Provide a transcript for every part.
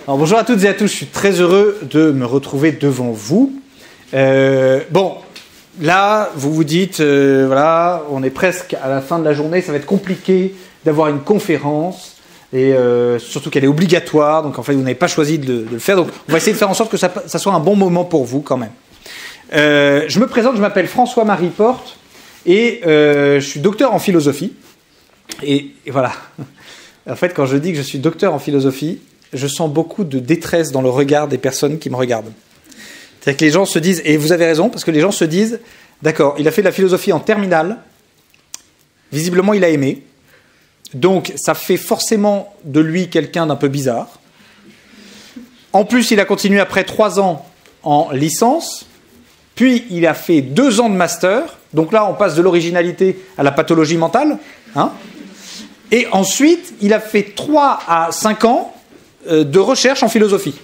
Alors, bonjour à toutes et à tous, je suis très heureux de me retrouver devant vous. Bon, là, vous vous dites, voilà, on est presque à la fin de la journée, ça va être compliqué d'avoir une conférence, et surtout qu'elle est obligatoire, donc en fait, vous n'avez pas choisi de le faire, donc on va essayer de faire en sorte que ça soit un bon moment pour vous quand même. Je me présente, je m'appelle François-Marie Porte, et je suis docteur en philosophie, et voilà. En fait, quand je dis que je suis docteur en philosophie, je sens beaucoup de détresse dans le regard des personnes qui me regardent. C'est-à-dire que les gens se disent, et vous avez raison, parce que les gens se disent, d'accord, il a fait de la philosophie en terminale, visiblement il a aimé, donc ça fait forcément de lui quelqu'un d'un peu bizarre. En plus, il a continué après 3 ans en licence, puis il a fait 2 ans de master, donc là on passe de l'originalité à la pathologie mentale, hein. Et ensuite, il a fait 3 à 5 ans de recherche en philosophie.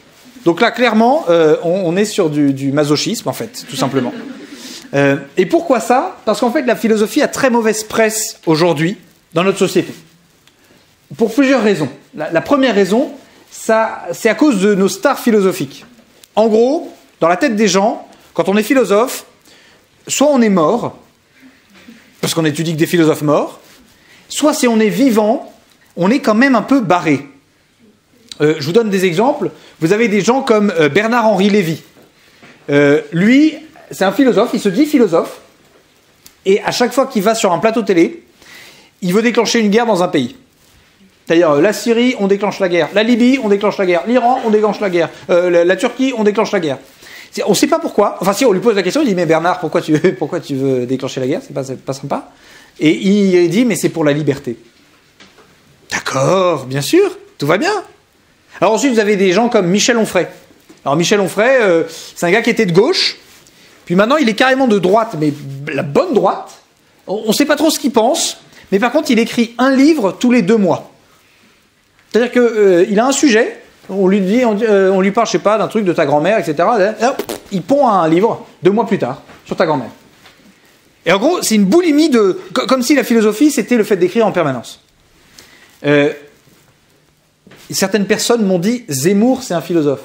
Donc là, clairement, on est sur du masochisme, en fait, tout simplement. Et pourquoi ça? Parce qu'en fait, la philosophie a très mauvaise presse aujourd'hui dans notre société. Pour plusieurs raisons. La première raison, c'est à cause de nos stars philosophiques. En gros, dans la tête des gens, quand on est philosophe, soit on est mort, parce qu'on étudie que des philosophes morts, soit si on est vivant, on est quand même un peu barré. Je vous donne des exemples. Vous avez des gens comme Bernard-Henri Lévy. Lui, c'est un philosophe, il se dit philosophe, et à chaque fois qu'il va sur un plateau télé, il veut déclencher une guerre dans un pays. C'est-à-dire, la Syrie, on déclenche la guerre. La Libye, on déclenche la guerre. L'Iran, on déclenche la guerre. La Turquie, on déclenche la guerre. On ne sait pas pourquoi. Enfin, si on lui pose la question, il dit, mais Bernard, pourquoi tu veux déclencher la guerre? C'est pas sympa. Et il dit, mais c'est pour la liberté. D'accord, bien sûr, tout va bien. Alors ensuite, vous avez des gens comme Michel Onfray. Alors Michel Onfray, c'est un gars qui était de gauche, puis maintenant il est carrément de droite, mais la bonne droite. On ne sait pas trop ce qu'il pense, mais par contre il écrit un livre tous les 2 mois. C'est-à-dire qu'il a un sujet, on lui parle, je sais pas, d'un truc de ta grand-mère, etc. Il pond un livre 2 mois plus tard sur ta grand-mère. Et en gros, c'est une boulimie comme si la philosophie c'était le fait d'écrire en permanence. Certaines personnes m'ont dit Zemmour c'est un philosophe.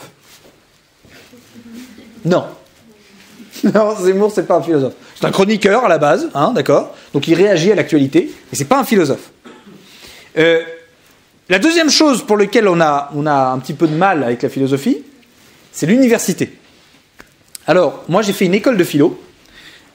Non. Non, Zemmour c'est pas un philosophe. C'est un chroniqueur à la base, hein, d'accord. Donc il réagit à l'actualité, mais c'est pas un philosophe. La deuxième chose pour laquelle on a un petit peu de mal avec la philosophie, c'est l'université. Alors, moi j'ai fait une école de philo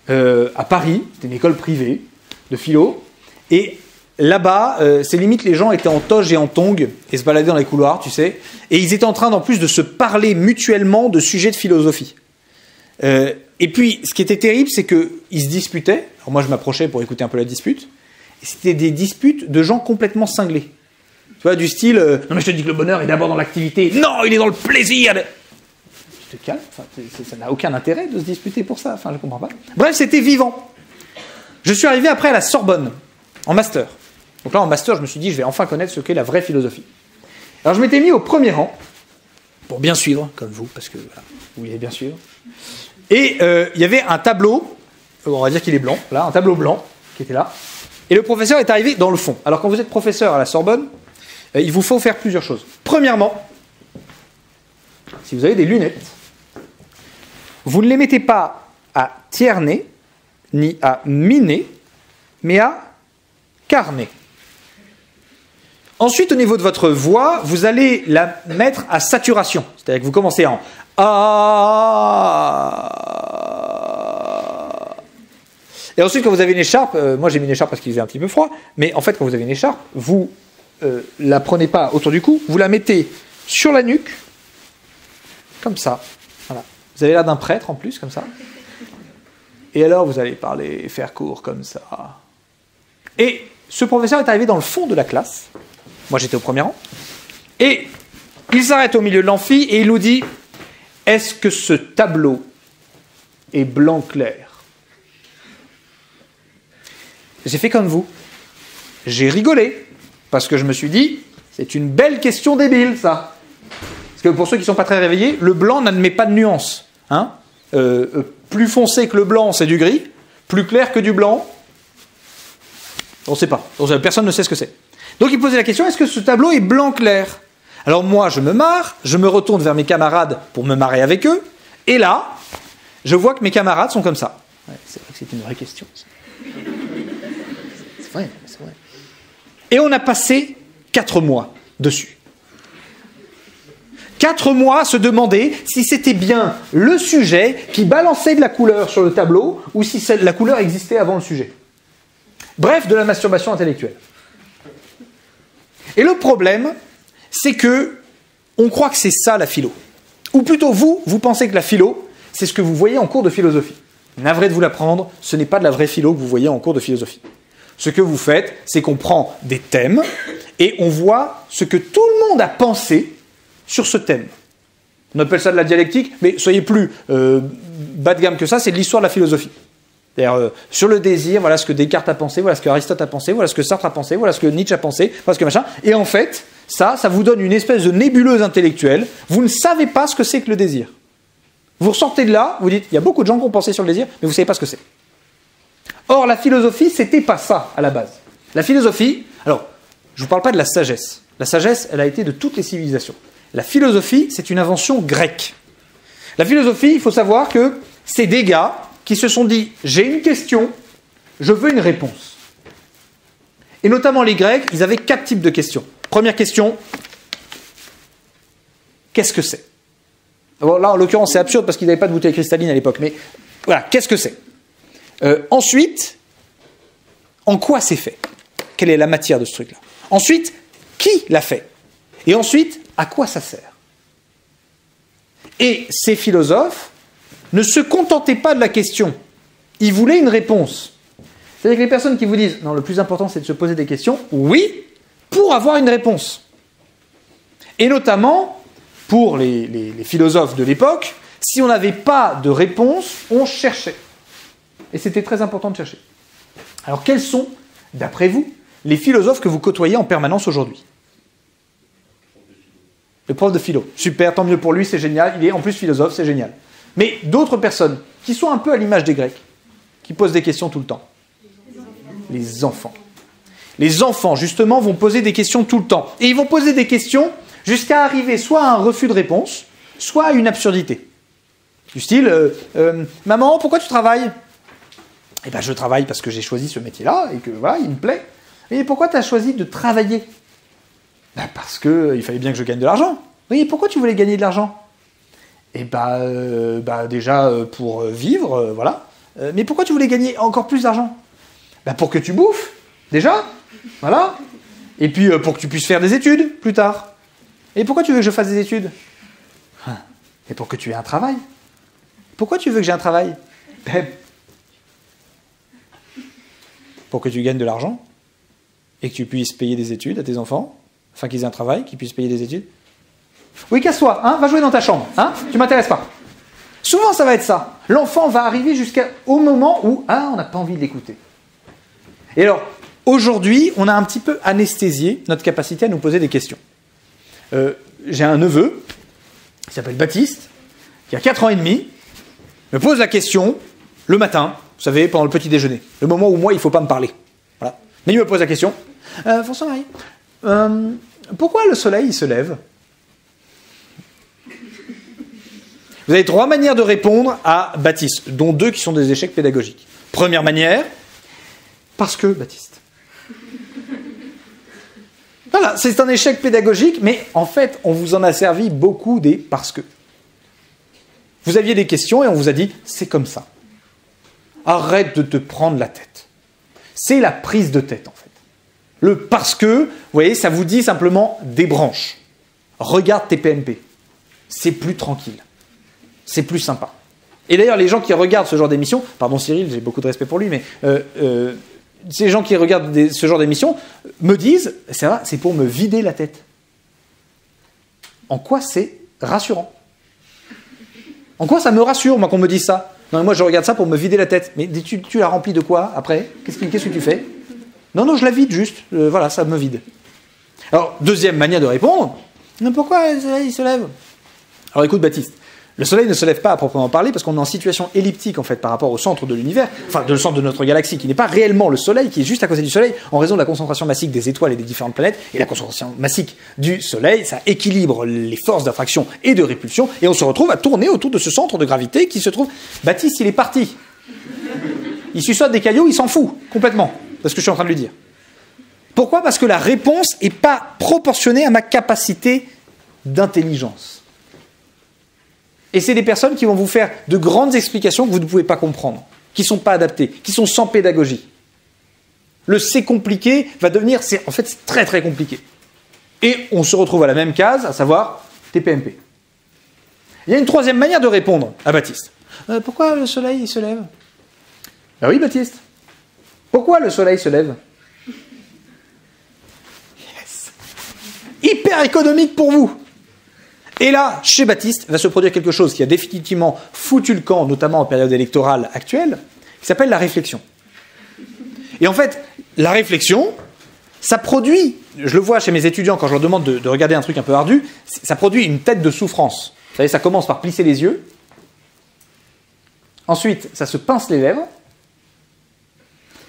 à Paris, c'était une école privée de philo, et là-bas, c'est limite les gens étaient en toge et en tongs et se baladaient dans les couloirs, tu sais. Et ils étaient en train, en plus, de se parler mutuellement de sujets de philosophie. Et puis, ce qui était terrible, c'est qu'ils se disputaient. Alors moi, je m'approchais pour écouter un peu la dispute. Et c'était des disputes de gens complètement cinglés. Tu vois, du style, non mais je te dis que le bonheur est d'abord dans l'activité. Non, il est dans le plaisir. Tu te calmes. Enfin, ça n'a aucun intérêt de se disputer pour ça. Enfin, je comprends pas. Bref, c'était vivant. Je suis arrivé après à la Sorbonne, en master. Donc là, en master, je me suis dit, je vais enfin connaître ce qu'est la vraie philosophie. Alors, je m'étais mis au premier rang, pour bien suivre, comme vous, parce que voilà, vous voulez bien suivre. Et il y avait un tableau, on va dire qu'il est blanc, là, un tableau blanc, qui était là. Et le professeur est arrivé dans le fond. Alors, quand vous êtes professeur à la Sorbonne, il vous faut faire plusieurs choses. Premièrement, si vous avez des lunettes, vous ne les mettez pas à tiers-nez, ni à mi-nez, mais à quart-nez. Ensuite, au niveau de votre voix, vous allez la mettre à saturation. C'est-à-dire que vous commencez en A. Et ensuite, quand vous avez une écharpe, moi j'ai mis une écharpe parce qu'il faisait un petit peu froid, mais en fait, quand vous avez une écharpe, vous la prenez pas autour du cou, vous la mettez sur la nuque, comme ça. Voilà. Vous avez l'air d'un prêtre en plus, comme ça. Et alors, vous allez parler, faire court comme ça. Et ce professeur est arrivé dans le fond de la classe. Moi, j'étais au premier rang. Et il s'arrête au milieu de l'amphi et il nous dit « Est-ce que ce tableau est blanc clair ?» J'ai fait comme vous. J'ai rigolé. Parce que je me suis dit « C'est une belle question débile, ça. » Parce que pour ceux qui ne sont pas très réveillés, le blanc n'admet pas de nuance. Hein, plus foncé que le blanc, c'est du gris. Plus clair que du blanc, on ne sait pas. Personne ne sait ce que c'est. Donc il posait la question, est-ce que ce tableau est blanc clair? Alors moi, je me marre, je me retourne vers mes camarades pour me marrer avec eux, et là, je vois que mes camarades sont comme ça. Ouais, c'est vrai que c'est une vraie question. C'est vrai, c'est vrai. Et on a passé 4 mois dessus. 4 mois à se demander si c'était bien le sujet qui balançait de la couleur sur le tableau ou si la couleur existait avant le sujet. Bref, de la masturbation intellectuelle. Et le problème, c'est que on croit que c'est ça la philo. Ou plutôt vous pensez que la philo, c'est ce que vous voyez en cours de philosophie. Navré de vous l'apprendre, ce n'est pas de la vraie philo que vous voyez en cours de philosophie. Ce que vous faites, c'est qu'on prend des thèmes et on voit ce que tout le monde a pensé sur ce thème. On appelle ça de la dialectique, mais soyez plus bas de gamme que ça, c'est de l'histoire de la philosophie. C'est-à-dire, sur le désir, voilà ce que Descartes a pensé, voilà ce que Aristote a pensé, voilà ce que Sartre a pensé, voilà ce que Nietzsche a pensé, voilà ce que machin. Et en fait, ça vous donne une espèce de nébuleuse intellectuelle. Vous ne savez pas ce que c'est que le désir. Vous ressortez de là, vous dites, il y a beaucoup de gens qui ont pensé sur le désir, mais vous ne savez pas ce que c'est. Or, la philosophie, c'était pas ça, à la base. La philosophie, alors, je ne vous parle pas de la sagesse. La sagesse, elle a été de toutes les civilisations. La philosophie, c'est une invention grecque. La philosophie, il faut savoir que c'est des gars qui se sont dit, j'ai une question, je veux une réponse. Et notamment les Grecs, ils avaient 4 types de questions. Première question, qu'est-ce que c'est ? Bon, là, en l'occurrence, c'est absurde parce qu'ils n'avaient pas de bouteille cristalline à l'époque, mais voilà, qu'est-ce que c'est ? Ensuite, en quoi c'est fait ? Quelle est la matière de ce truc-là ? Ensuite, qui l'a fait ? Et ensuite, à quoi ça sert ? Et ces philosophes ne se contentaient pas de la question. Ils voulaient une réponse. C'est-à-dire que les personnes qui vous disent « Non, le plus important, c'est de se poser des questions », oui, pour avoir une réponse. Et notamment, pour les philosophes de l'époque, si on n'avait pas de réponse, on cherchait. Et c'était très important de chercher. Alors, quels sont, d'après vous, les philosophes que vous côtoyez en permanence aujourd'hui ? Le prof de philo. Super, tant mieux pour lui, c'est génial. Il est en plus philosophe, c'est génial. Mais d'autres personnes qui sont un peu à l'image des Grecs, qui posent des questions tout le temps. Les enfants. Les enfants, justement, vont poser des questions tout le temps. Et ils vont poser des questions jusqu'à arriver soit à un refus de réponse, soit à une absurdité. Du style, maman, pourquoi tu travailles ? Eh bien, je travaille parce que j'ai choisi ce métier-là et que voilà, il me plaît. Et pourquoi tu as choisi de travailler ? Ben parce qu'il fallait bien que je gagne de l'argent. Oui, et pourquoi tu voulais gagner de l'argent ? Eh ben, déjà pour vivre, voilà. Mais pourquoi tu voulais gagner encore plus d'argent ? Ben pour que tu bouffes, déjà, voilà. Et puis pour que tu puisses faire des études plus tard. Et pourquoi tu veux que je fasse des études ? Et pour que tu aies un travail. Pourquoi tu veux que j'ai un travail ? Ben, pour que tu gagnes de l'argent et que tu puisses payer des études à tes enfants, afin qu'ils aient un travail, qu'ils puissent payer des études. Oui, casse-toi, hein, va jouer dans ta chambre, hein, tu m'intéresses pas. Souvent, ça va être ça. L'enfant va arriver jusqu'au moment où, on n'a pas envie de l'écouter. Et alors, aujourd'hui, on a un petit peu anesthésié notre capacité à nous poser des questions. J'ai un neveu, qui s'appelle Baptiste, qui a 4 ans et demi, me pose la question, le matin, vous savez, pendant le petit déjeuner, le moment où moi, il ne faut pas me parler. Voilà. Mais il me pose la question, François-Marie, pourquoi le soleil il se lève ? Vous avez 3 manières de répondre à Baptiste, dont 2 qui sont des échecs pédagogiques. Première manière, parce que Baptiste. Voilà, c'est un échec pédagogique, mais en fait, on vous en a servi beaucoup des parce que. Vous aviez des questions et on vous a dit, c'est comme ça. Arrête de te prendre la tête. C'est la prise de tête, en fait. Le parce que, vous voyez, ça vous dit simplement débranche. Regarde tes PMP. C'est plus tranquille. C'est plus sympa. Et d'ailleurs, les gens qui regardent ce genre d'émission, pardon Cyril, j'ai beaucoup de respect pour lui, mais ces gens qui regardent ce genre d'émission me disent, c'est pour me vider la tête. En quoi c'est rassurant ? En quoi ça me rassure, moi, qu'on me dise ça ? Non, mais moi, je regarde ça pour me vider la tête. Mais tu la remplis de quoi, après ? Qu'est-ce que tu fais ? Non, je la vide juste. Voilà, ça me vide. Alors, deuxième manière de répondre. Mais pourquoi il se lève ? Alors, écoute, Baptiste. Le Soleil ne se lève pas à proprement parler parce qu'on est en situation elliptique en fait par rapport au centre de l'univers, enfin de le centre de notre galaxie qui n'est pas réellement le Soleil, qui est juste à côté du Soleil en raison de la concentration massique des étoiles et des différentes planètes. Et la concentration massique du Soleil, ça équilibre les forces d'attraction et de répulsion et on se retrouve à tourner autour de ce centre de gravité qui se trouve... Baptiste, il est parti. Il suçote des cailloux, il s'en fout complètement de ce que je suis en train de lui dire. Pourquoi ? Parce que la réponse n'est pas proportionnée à ma capacité d'intelligence. Et c'est des personnes qui vont vous faire de grandes explications que vous ne pouvez pas comprendre, qui ne sont pas adaptées, qui sont sans pédagogie. Le c'est compliqué va devenir, en fait, c'est très très compliqué. Et on se retrouve à la même case, à savoir TPMP. Il y a une troisième manière de répondre à Baptiste. Pourquoi le soleil il se lève ? Ben oui, Baptiste. Pourquoi le soleil se lève ? Yes. Hyper économique pour vous. Et là, chez Baptiste, va se produire quelque chose qui a définitivement foutu le camp, notamment en période électorale actuelle, qui s'appelle la réflexion. Et en fait, la réflexion, ça produit, je le vois chez mes étudiants quand je leur demande de regarder un truc un peu ardu, ça produit une tête de souffrance. Vous savez, ça commence par plisser les yeux. Ensuite, ça se pince les lèvres.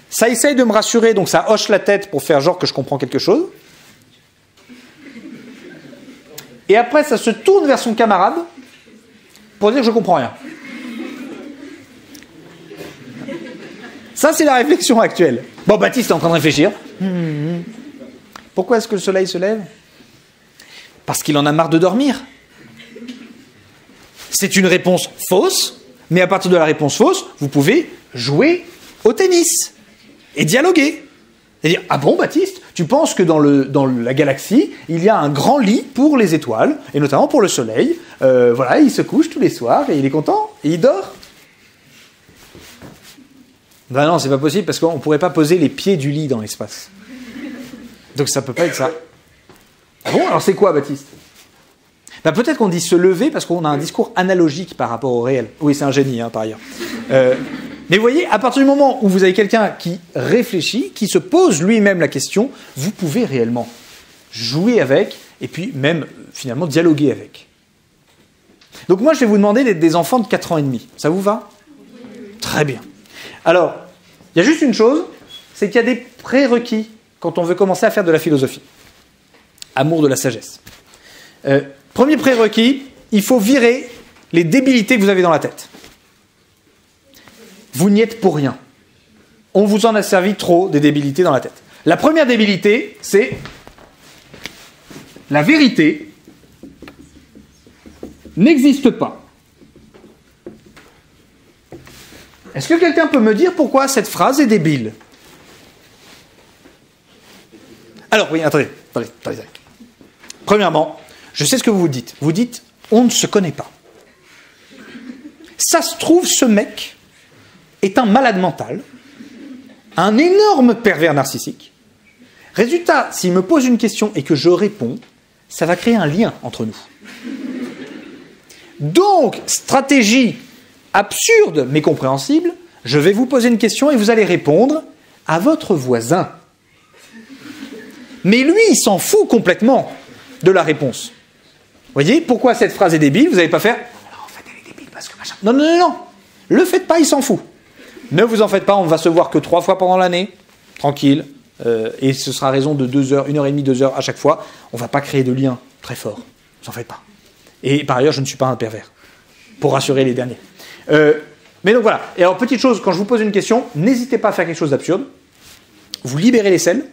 Ça essaye de me rassurer, donc ça hoche la tête pour faire genre que je comprends quelque chose. Et après, ça se tourne vers son camarade pour dire que je ne comprends rien. Ça, c'est la réflexion actuelle. Bon, Baptiste est en train de réfléchir. Pourquoi est-ce que le soleil se lève ? Parce qu'il en a marre de dormir. C'est une réponse fausse, mais à partir de la réponse fausse, vous pouvez jouer au tennis et dialoguer. Et dire, ah bon, Baptiste, tu penses que dans la galaxie, il y a un grand lit pour les étoiles, et notamment pour le soleil. Voilà, il se couche tous les soirs, et il est content, et il dort. Ben non, c'est pas possible, parce qu'on ne pourrait pas poser les pieds du lit dans l'espace. Donc ça peut pas être ça. Ah bon, alors c'est quoi, Baptiste ? Ben peut-être qu'on dit se lever, parce qu'on a un discours analogique par rapport au réel. Oui, c'est un génie, hein, par ailleurs. Mais vous voyez, à partir du moment où vous avez quelqu'un qui réfléchit, qui se pose lui-même la question, vous pouvez réellement jouer avec, et puis même, finalement, dialoguer avec. Donc moi, je vais vous demander d'être des enfants de 4 ans et demi. Ça vous va ? Très bien. Alors, il y a juste une chose, c'est qu'il y a des prérequis quand on veut commencer à faire de la philosophie. Amour de la sagesse. Premier prérequis, il faut virer les débilités que vous avez dans la tête. Vous n'y êtes pour rien. On vous en a servi trop des débilités dans la tête. La première débilité, c'est la vérité n'existe pas. Est-ce que quelqu'un peut me dire pourquoi cette phrase est débile ? Alors, oui, attendez. Premièrement, je sais ce que vous dites. Vous dites, on ne se connaît pas. Ça se trouve, ce mec est un malade mental, un énorme pervers narcissique. Résultat, s'il me pose une question et que je réponds, ça va créer un lien entre nous. Donc, stratégie absurde mais compréhensible, je vais vous poser une question et vous allez répondre à votre voisin. Mais lui, il s'en fout complètement de la réponse. Vous voyez, pourquoi cette phrase est débile ? Vous n'allez pas faire « en fait, elle est débile parce que machin... » Non, non, non, non. Le faites pas, il s'en fout. Ne vous en faites pas, on ne va se voir que 3 fois pendant l'année, tranquille, et ce sera à raison de 2 heures, 1h30, 2 heures à chaque fois. On ne va pas créer de lien très fort, ne vous en faites pas. Et par ailleurs, je ne suis pas un pervers, pour rassurer les derniers. Mais donc voilà, et alors petite chose, quand je vous pose une question, n'hésitez pas à faire quelque chose d'absurde. Vous libérez les selles,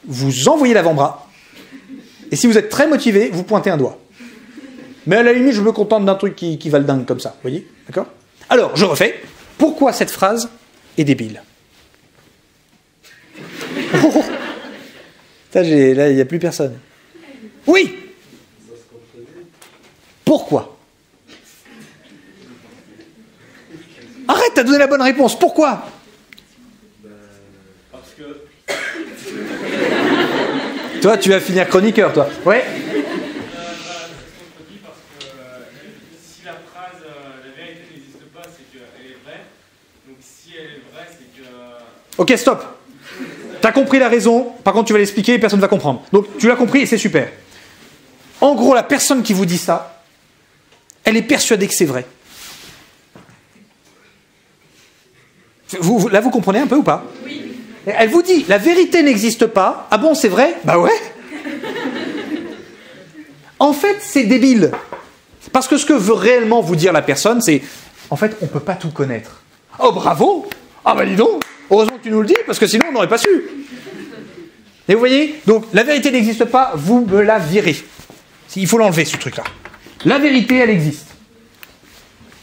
vous envoyez l'avant-bras, et si vous êtes très motivé, vous pointez un doigt. Mais à la limite, je me contente d'un truc qui va le dingue comme ça, vous voyez ? D'accord ? Alors, je refais. Pourquoi cette phrase est débile ? Oh, là, il n'y a plus personne. Oui. Pourquoi ? Arrête, t'as donné la bonne réponse. Pourquoi ? Parce que... Toi, tu vas finir chroniqueur, toi. Ouais. Si la phrase, la vérité n'existe pas, c'est qu'elle est vraie. Donc si elle est vraie, c'est que... Ok, stop. T'as compris la raison. Par contre, tu vas l'expliquer et personne ne va comprendre. Donc, tu l'as compris et c'est super. En gros, la personne qui vous dit ça, Elle est persuadée que c'est vrai. Là, vous comprenez un peu ou pas? Oui. Elle vous dit, la vérité n'existe pas. Ah bon, c'est vrai? Bah ouais. En fait, c'est débile. Parce que ce que veut réellement vous dire la personne, c'est, en fait, on ne peut pas tout connaître. Oh, bravo! Ah bah dis donc, heureusement que tu nous le dis, parce que sinon on n'aurait pas su. Et vous voyez, donc la vérité n'existe pas, vous me la virez. Il faut l'enlever, ce truc-là. La vérité, elle existe.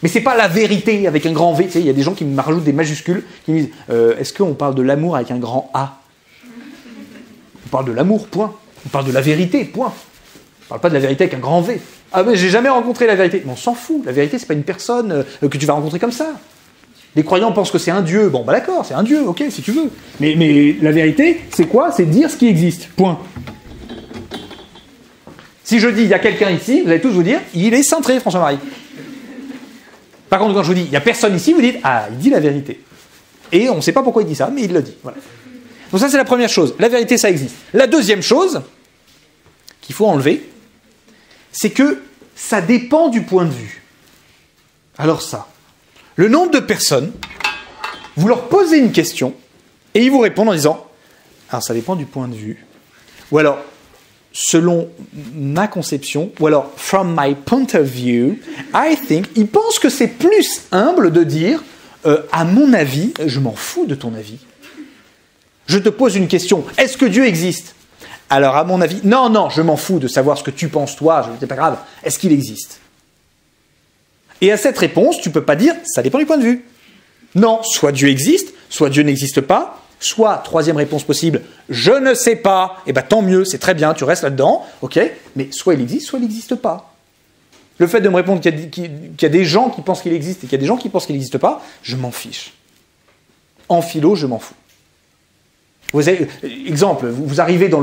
Mais c'est pas la vérité avec un grand V. Tu sais, il y a des gens qui me rajoutent des majuscules, qui me disent est-ce qu'on parle de l'amour avec un grand A? On parle de l'amour, point. On parle de la vérité, point. On parle pas de la vérité avec un grand V. Ah mais j'ai jamais rencontré la vérité. Mais on s'en fout. La vérité, c'est pas une personne que tu vas rencontrer comme ça. Les croyants pensent que c'est un dieu. Bon, bah d'accord, c'est un dieu, ok, si tu veux. Mais la vérité, c'est quoi? C'est dire ce qui existe. Point. Si je dis, il y a quelqu'un ici, vous allez tous vous dire, il est cintré, François-Marie. Par contre, quand je vous dis, il n'y a personne ici, vous dites, ah, il dit la vérité. Et on ne sait pas pourquoi il dit ça, mais il le dit. Voilà. Donc ça, c'est la première chose. La vérité, ça existe. La deuxième chose qu'il faut enlever, c'est que ça dépend du point de vue. Alors ça, le nombre de personnes, vous leur posez une question, et ils vous répondent en disant, alors ça dépend du point de vue. Ou alors, selon ma conception, ou alors, from my point of view, I think, ils pensent que c'est plus humble de dire, à mon avis, je m'en fous de ton avis. Je te pose une question, est-ce que Dieu existe? Alors, à mon avis, non, je m'en fous de savoir ce que tu penses toi, c'est pas grave, est-ce qu'il existe? Et à cette réponse, tu ne peux pas dire, ça dépend du point de vue. Non, soit Dieu existe, soit Dieu n'existe pas, soit, troisième réponse possible, je ne sais pas, et bien tant mieux, c'est très bien, tu restes là-dedans, ok, mais soit il existe, soit il n'existe pas. Le fait de me répondre qu'il y a des gens qui pensent qu'il existe et qu'il y a des gens qui pensent qu'il n'existe pas, je m'en fiche. En philo, je m'en fous. Vous avez, exemple, vous arrivez dans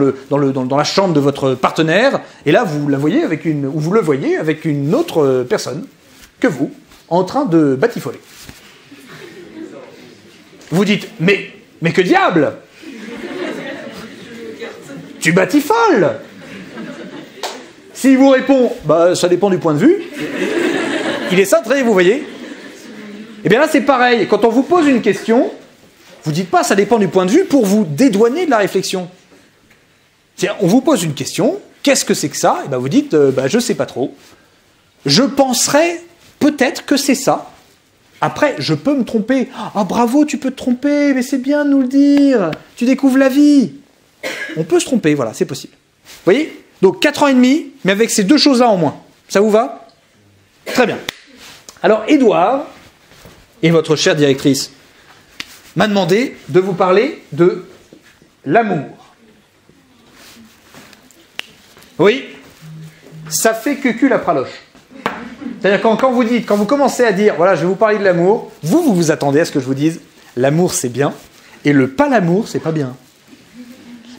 la chambre de votre partenaire, et là, vous la voyez ou vous le voyez avec une autre personne que vous, en train de batifoler. Vous dites, mais que diable? Tu batifoles? S'il vous répond, bah ça dépend du point de vue, il est cintré, vous voyez? Et bien là, c'est pareil. Quand on vous pose une question, vous dites pas, ça dépend du point de vue, pour vous dédouaner de la réflexion. C'est-à-dire, on vous pose une question, qu'est-ce que c'est que ça? Et ben vous dites, je sais pas trop. Je penserais peut-être que c'est ça. Après, je peux me tromper. Ah, bravo, tu peux te tromper, mais c'est bien de nous le dire. Tu découvres la vie. On peut se tromper, voilà, c'est possible. Vous voyez? Donc 4 ans et demi, mais avec ces deux choses-là en moins. Ça vous va? Très bien. Alors, Édouard, et votre chère directrice, m'a demandé de vous parler de l'amour. Oui, ça fait que la praloche. C'est-à-dire quand vous commencez à dire, voilà, je vais vous parler de l'amour, vous vous attendez à ce que je vous dise, l'amour c'est bien, et le pas l'amour c'est pas bien.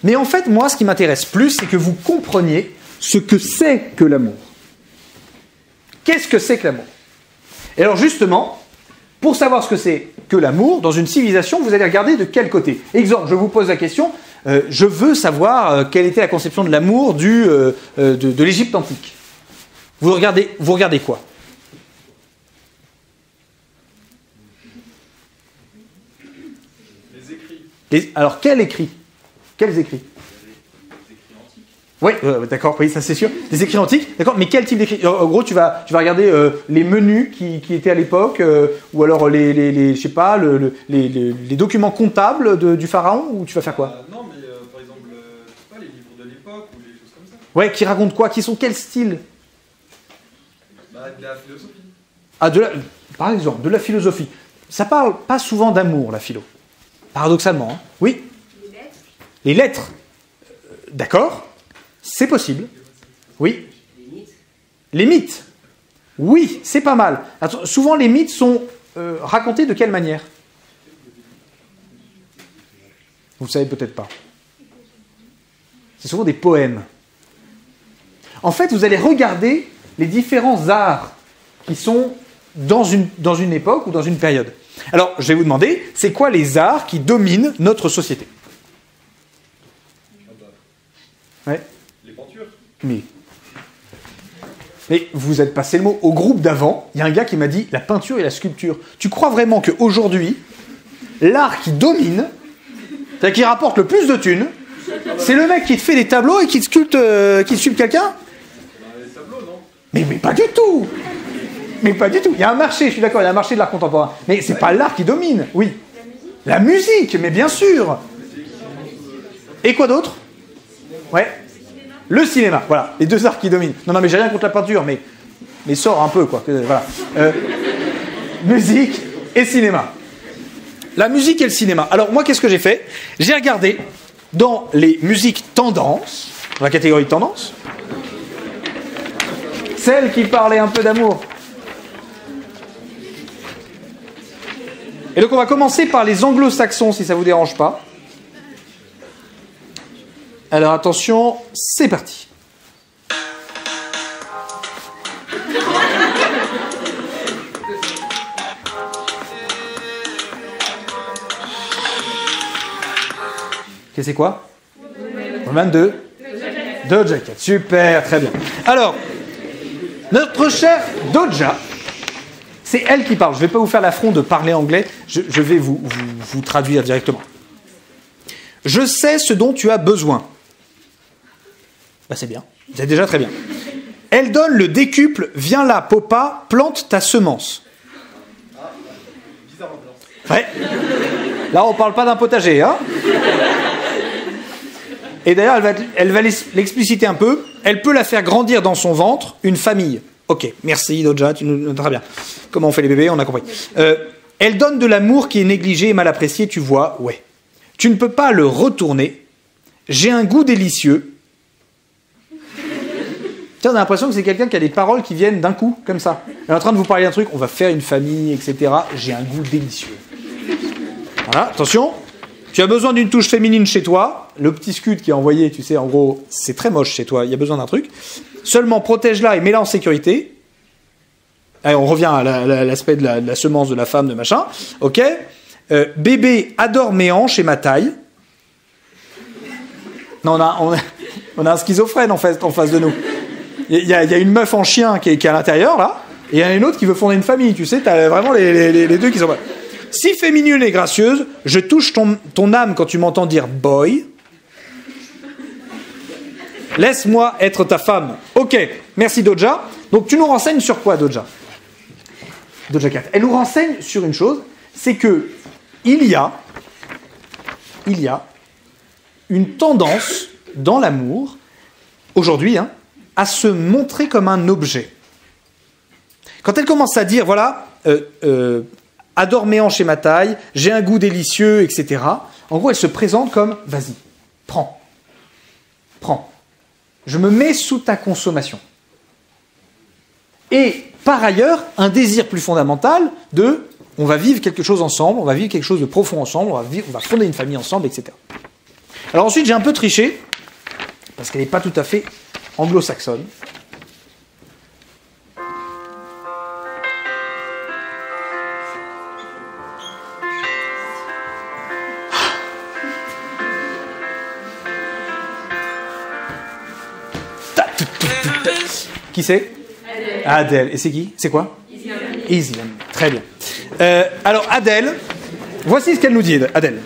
Mais en fait, moi, ce qui m'intéresse plus, c'est que vous compreniez ce que c'est que l'amour. Qu'est-ce que c'est que l'amour? Et alors justement, pour savoir ce que c'est que l'amour, dans une civilisation, vous allez regarder de quel côté. Exemple, je vous pose la question, je veux savoir quelle était la conception de l'amour de l'Égypte antique. Vous regardez quoi? Les écrits. Alors, quels écrits? Quels écrits? Les écrits antiques. Oui, d'accord, oui, ça c'est sûr. Des écrits antiques, d'accord, mais quel type d'écrits? En gros, tu vas regarder les menus qui étaient à l'époque, ou alors je sais pas, les documents comptables du pharaon, ou tu vas faire quoi? Non, mais par exemple, je sais pas, les livres de l'époque ou des choses comme ça. Ouais, qui racontent quoi? Qui sont quel style? De la philosophie. Ah, par exemple, de la philosophie. Ça parle pas souvent d'amour, la philo. Paradoxalement, hein. Oui? Les lettres. Les lettres. D'accord. C'est possible. Oui. Les mythes. Les mythes. Oui, c'est pas mal. Souvent, les mythes sont racontés de quelle manière? Vous ne savez peut-être pas. C'est souvent des poèmes. En fait, vous allez regarder les différents arts qui sont dans une époque ou dans une période. Alors, je vais vous demander, c'est quoi les arts qui dominent notre société? Ah bah. Ouais. Les peintures. Mais Mais vous êtes passé le mot. Au groupe d'avant, il y a un gars qui m'a dit la peinture et la sculpture. Tu crois vraiment qu'aujourd'hui, l'art qui domine, c'est-à-dire qui rapporte le plus de thunes, c'est le mec qui te fait des tableaux et qui te sculpte quelqu'un? Les tableaux, non? Mais pas du tout. Mais pas du tout. Il y a un marché, je suis d'accord, il y a un marché de l'art contemporain. Mais c'est pas l'art qui domine, oui. La musique, mais bien sûr. Et quoi d'autre? Ouais. Le cinéma, voilà. Les deux arts qui dominent. Non, mais j'ai rien contre la peinture, mais sors un peu, quoi. Voilà. Musique et cinéma. La musique et le cinéma. Alors, moi, qu'est-ce que j'ai fait? J'ai regardé dans les musiques tendances, dans la catégorie tendance, celles qui parlaient un peu d'amour. Et donc, on va commencer par les anglo-saxons, si ça ne vous dérange pas. Alors, attention, c'est parti. C'est quoi? 22. Doja Cat. Super, très bien. Alors, notre chère Doja, c'est elle qui parle. Je ne vais pas vous faire l'affront de parler anglais, je vais vous traduire directement. Je sais ce dont tu as besoin. Bah, c'est bien, c'est déjà très bien. Elle donne le décuple, viens là, Popa, plante ta semence. Ouais. Là, on ne parle pas d'un potager, hein. Et d'ailleurs, elle va l'expliciter un peu. Elle peut la faire grandir dans son ventre, une famille. Ok, merci Doja, tu nous très bien. Comment on fait les bébés, on a compris. Elle donne de l'amour qui est négligé et mal apprécié, tu vois, ouais. Tu ne peux pas le retourner. J'ai un goût délicieux. Tiens, on a l'impression que c'est quelqu'un qui a des paroles qui viennent d'un coup, comme ça. Elle est en train de vous parler d'un truc, on va faire une famille, etc. J'ai un goût délicieux. Voilà, attention. Tu as besoin d'une touche féminine chez toi. Le petit scud qui est envoyé, tu sais, en gros, c'est très moche chez toi. Il y a besoin d'un truc. Seulement, protège-la et mets-la en sécurité. Allez, on revient à l'aspect de la semence de la femme, de machin. Ok. Bébé adore mes hanches et ma taille. Non, on a un schizophrène en fait en face de nous. Il y a une meuf en chien qui est à l'intérieur, là. Et il y en a une autre qui veut fonder une famille. Tu sais, t'as vraiment les deux qui sont... Si féminine et gracieuse, je touche ton âme quand tu m'entends dire « boy ». Laisse-moi être ta femme. Ok, merci Doja. Donc tu nous renseignes sur quoi, Doja? Doja Cat. Elle nous renseigne sur une chose, c'est que il y a une tendance dans l'amour, aujourd'hui, hein, à se montrer comme un objet. Quand elle commence à dire, voilà... adore mes hanches et ma taille, j'ai un goût délicieux, etc. En gros, elle se présente comme, vas-y, prends. Je me mets sous ta consommation. Et par ailleurs, un désir plus fondamental de, on va vivre quelque chose ensemble, on va vivre quelque chose de profond ensemble, on va fonder une famille ensemble, etc. Alors ensuite, j'ai un peu triché, parce qu'elle n'est pas tout à fait anglo-saxonne. Qui c'est? Adèle. Et c'est qui? C'est quoi? Easy. Très bien. Alors, Adèle, voici ce qu'elle nous dit, Adèle.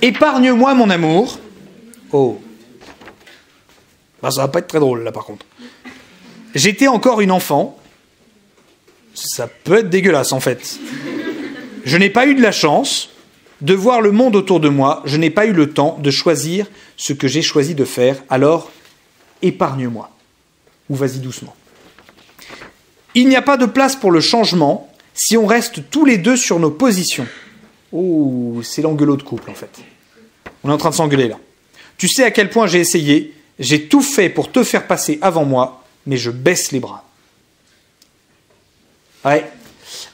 Épargne-moi mon amour. Oh. Ben, ça va pas être très drôle, là, par contre. J'étais encore une enfant. Ça peut être dégueulasse, en fait. Je n'ai pas eu de la chance de voir le monde autour de moi. Je n'ai pas eu le temps de choisir ce que j'ai choisi de faire. Alors, épargne-moi. Ou vas-y doucement. Il n'y a pas de place pour le changement si on reste tous les deux sur nos positions. Oh, c'est l'engueulot de couple, en fait. On est en train de s'engueuler, là. Tu sais à quel point j'ai essayé. J'ai tout fait pour te faire passer avant moi, mais je baisse les bras. Ouais.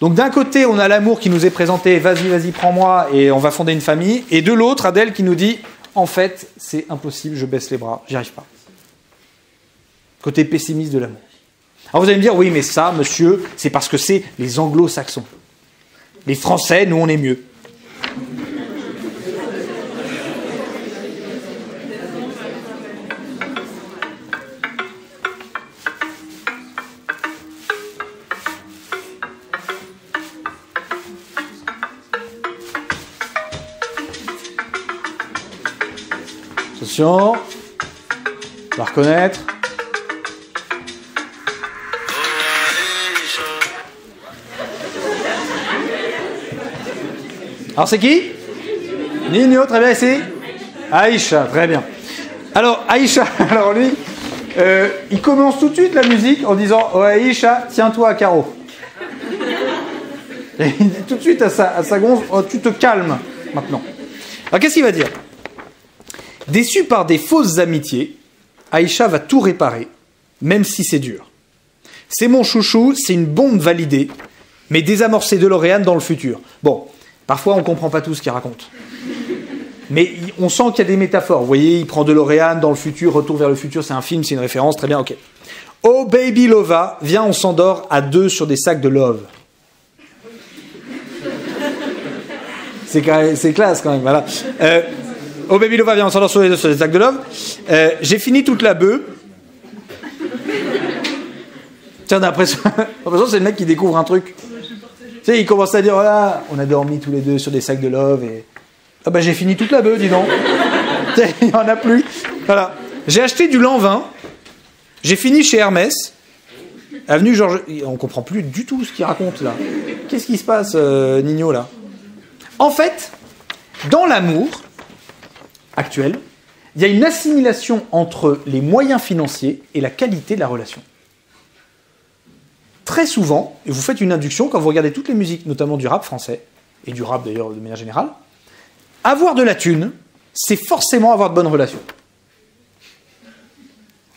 Donc d'un côté, on a l'amour qui nous est présenté, vas-y, prends-moi, et on va fonder une famille. Et de l'autre, Adèle qui nous dit, en fait, c'est impossible, je baisse les bras, j'y arrive pas. Côté pessimiste de l'amour. Alors vous allez me dire, oui, mais ça, monsieur, c'est parce que c'est les anglo-saxons. Les Français, nous, on est mieux. Attention. On va reconnaître. Alors c'est qui? Nino, très bien, ici. Aïcha, très bien. Alors Aïcha, alors lui, il commence tout de suite la musique en disant « Oh Aïcha, tiens-toi à carreau ». Et il dit tout de suite à sa gonze « Oh, tu te calmes maintenant ». Alors qu'est-ce qu'il va dire? Déçu par des fausses amitiés, Aïcha va tout réparer, même si c'est dur. C'est mon chouchou, c'est une bombe validée, mais désamorcer DeLorean dans le futur. Bon, parfois on ne comprend pas tout ce qu'il raconte. Mais on sent qu'il y a des métaphores. Vous voyez, il prend DeLorean dans le futur, Retour vers le futur, c'est un film, c'est une référence, très bien, ok. Oh baby lova, viens on s'endort à deux sur des sacs de love. C'est classe quand même, voilà. Oh baby lova, viens on s'endort sur des sacs de love. J'ai fini toute la bœuf. Tiens, d'impression, c'est le mec qui découvre un truc. Tu sais, il commence à dire, voilà, on a dormi tous les deux sur des sacs de love et... Ah bah j'ai fini toute la bœuf, dis donc. Il n'y en a plus. Voilà. J'ai acheté du Lanvin. J'ai fini chez Hermès. Avenue Georges... On ne comprend plus du tout ce qu'il raconte là. Qu'est-ce qui se passe, Nino, là? En fait, dans l'amour actuel, il y a une assimilation entre les moyens financiers et la qualité de la relation. Très souvent, et vous faites une induction quand vous regardez toutes les musiques, notamment du rap français, et du rap d'ailleurs de manière générale, avoir de la thune, c'est forcément avoir de bonnes relations.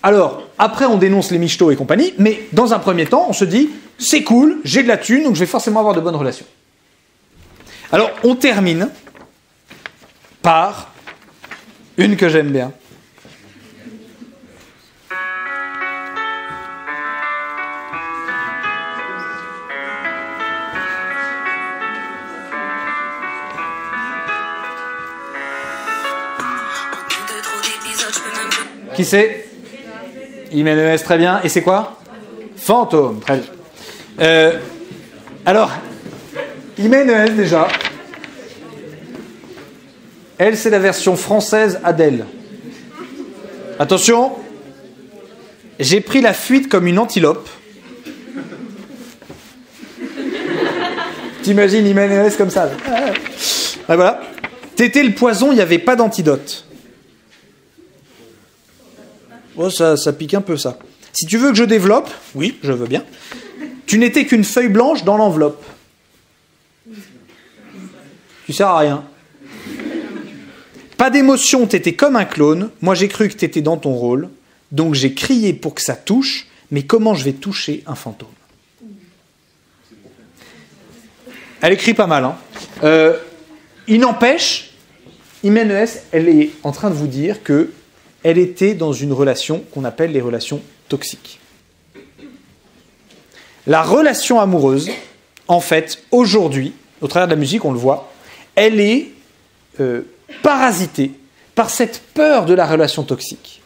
Alors, après on dénonce les michetots et compagnie, mais dans un premier temps, on se dit, c'est cool, j'ai de la thune, donc je vais forcément avoir de bonnes relations. Alors, on termine par une que j'aime bien. Qui c'est? Imenes, très bien. Et c'est quoi? Fantôme, très bien. Alors, Imenes, déjà. Elle, c'est la version française Adèle. Attention. J'ai pris la fuite comme une antilope. T'imagines Imenes comme ça. Ah, voilà. T'étais le poison, il n'y avait pas d'antidote. Oh, ça pique un peu, ça. Si tu veux que je développe, oui, je veux bien. Tu n'étais qu'une feuille blanche dans l'enveloppe. Tu sers à rien. Pas d'émotion, t'étais comme un clone. Moi, j'ai cru que t'étais dans ton rôle. Donc, j'ai crié pour que ça touche. Mais comment je vais toucher un fantôme? Elle écrit pas mal, hein. Il n'empêche, Imenes, elle est en train de vous dire que elle était dans une relation qu'on appelle les relations toxiques. La relation amoureuse, en fait, aujourd'hui, au travers de la musique, on le voit, elle est parasitée par cette peur de la relation toxique,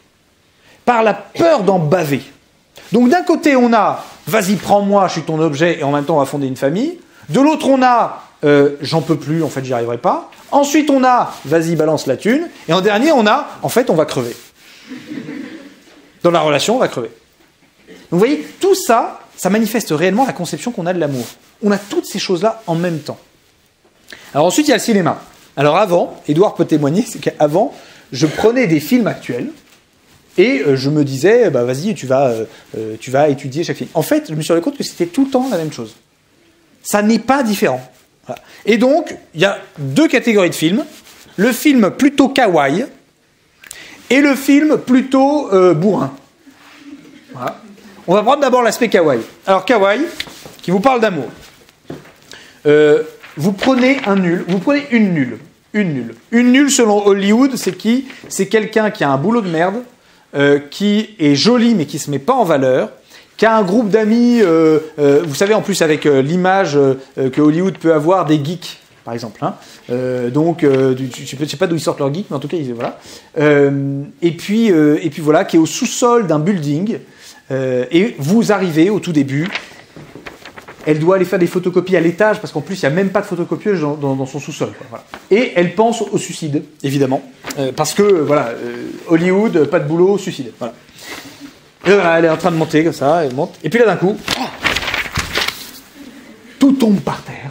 par la peur d'en baver. Donc d'un côté, on a « vas-y, prends-moi, je suis ton objet » et en même temps, on va fonder une famille. De l'autre, on a « j'en peux plus, en fait, j'y arriverai pas ». Ensuite, on a « vas-y, balance la thune ». Et en dernier, on a « en fait, on va crever ». Dans la relation, on va crever. Donc vous voyez, tout ça, ça manifeste réellement la conception qu'on a de l'amour. On a toutes ces choses-là en même temps. Alors ensuite, il y a le cinéma. Alors avant, Édouard peut témoigner, c'est qu'avant, je prenais des films actuels et je me disais, bah vas-y, tu vas étudier chaque film. En fait, je me suis rendu compte que c'était tout le temps la même chose. Ça n'est pas différent. Voilà. Et donc, il y a deux catégories de films. Le film plutôt kawaii et le film plutôt bourrin. Voilà. On va prendre d'abord l'aspect kawaii. Alors kawaii, qui vous parle d'amour. Vous prenez un nul, vous prenez une nulle. Une nulle. Une nulle selon Hollywood, c'est qui? C'est quelqu'un qui a un boulot de merde, qui est joli mais qui ne se met pas en valeur, qui a un groupe d'amis, vous savez en plus avec l'image que Hollywood peut avoir des geeks, par exemple. Hein. Donc, je ne sais pas d'où ils sortent leurs geeks, mais en tout cas, voilà. Et puis voilà, qui est au sous-sol d'un building, et vous arrivez au tout début, elle doit aller faire des photocopies à l'étage, parce qu'en plus, il n'y a même pas de photocopieuse dans son sous-sol. Voilà. Et elle pense au suicide, évidemment. Parce que, voilà, Hollywood, pas de boulot, suicide. Voilà. Et voilà, elle est en train de monter, comme ça, elle monte. Et puis là, d'un coup, tout tombe par terre.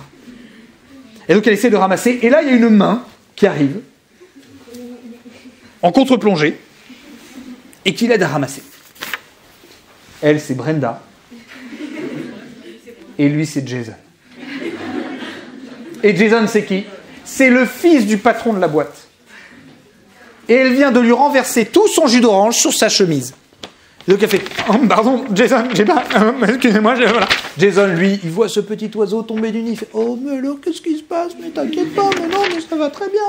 Et donc, elle essaie de ramasser. Et là, il y a une main qui arrive, en contre-plongée, et qui l'aide à ramasser. Elle, c'est Brenda. Et lui, c'est Jason. Et Jason, c'est qui? C'est le fils du patron de la boîte. Et elle vient de lui renverser tout son jus d'orange sur sa chemise. Et donc elle fait « Oh, pardon, Jason, j'ai pas... excusez-moi, voilà. » Jason, lui, il voit ce petit oiseau tomber du nid. Il fait « Oh, mais alors, qu'est-ce qui se passe? Mais t'inquiète pas, mais non, mais ça va très bien. »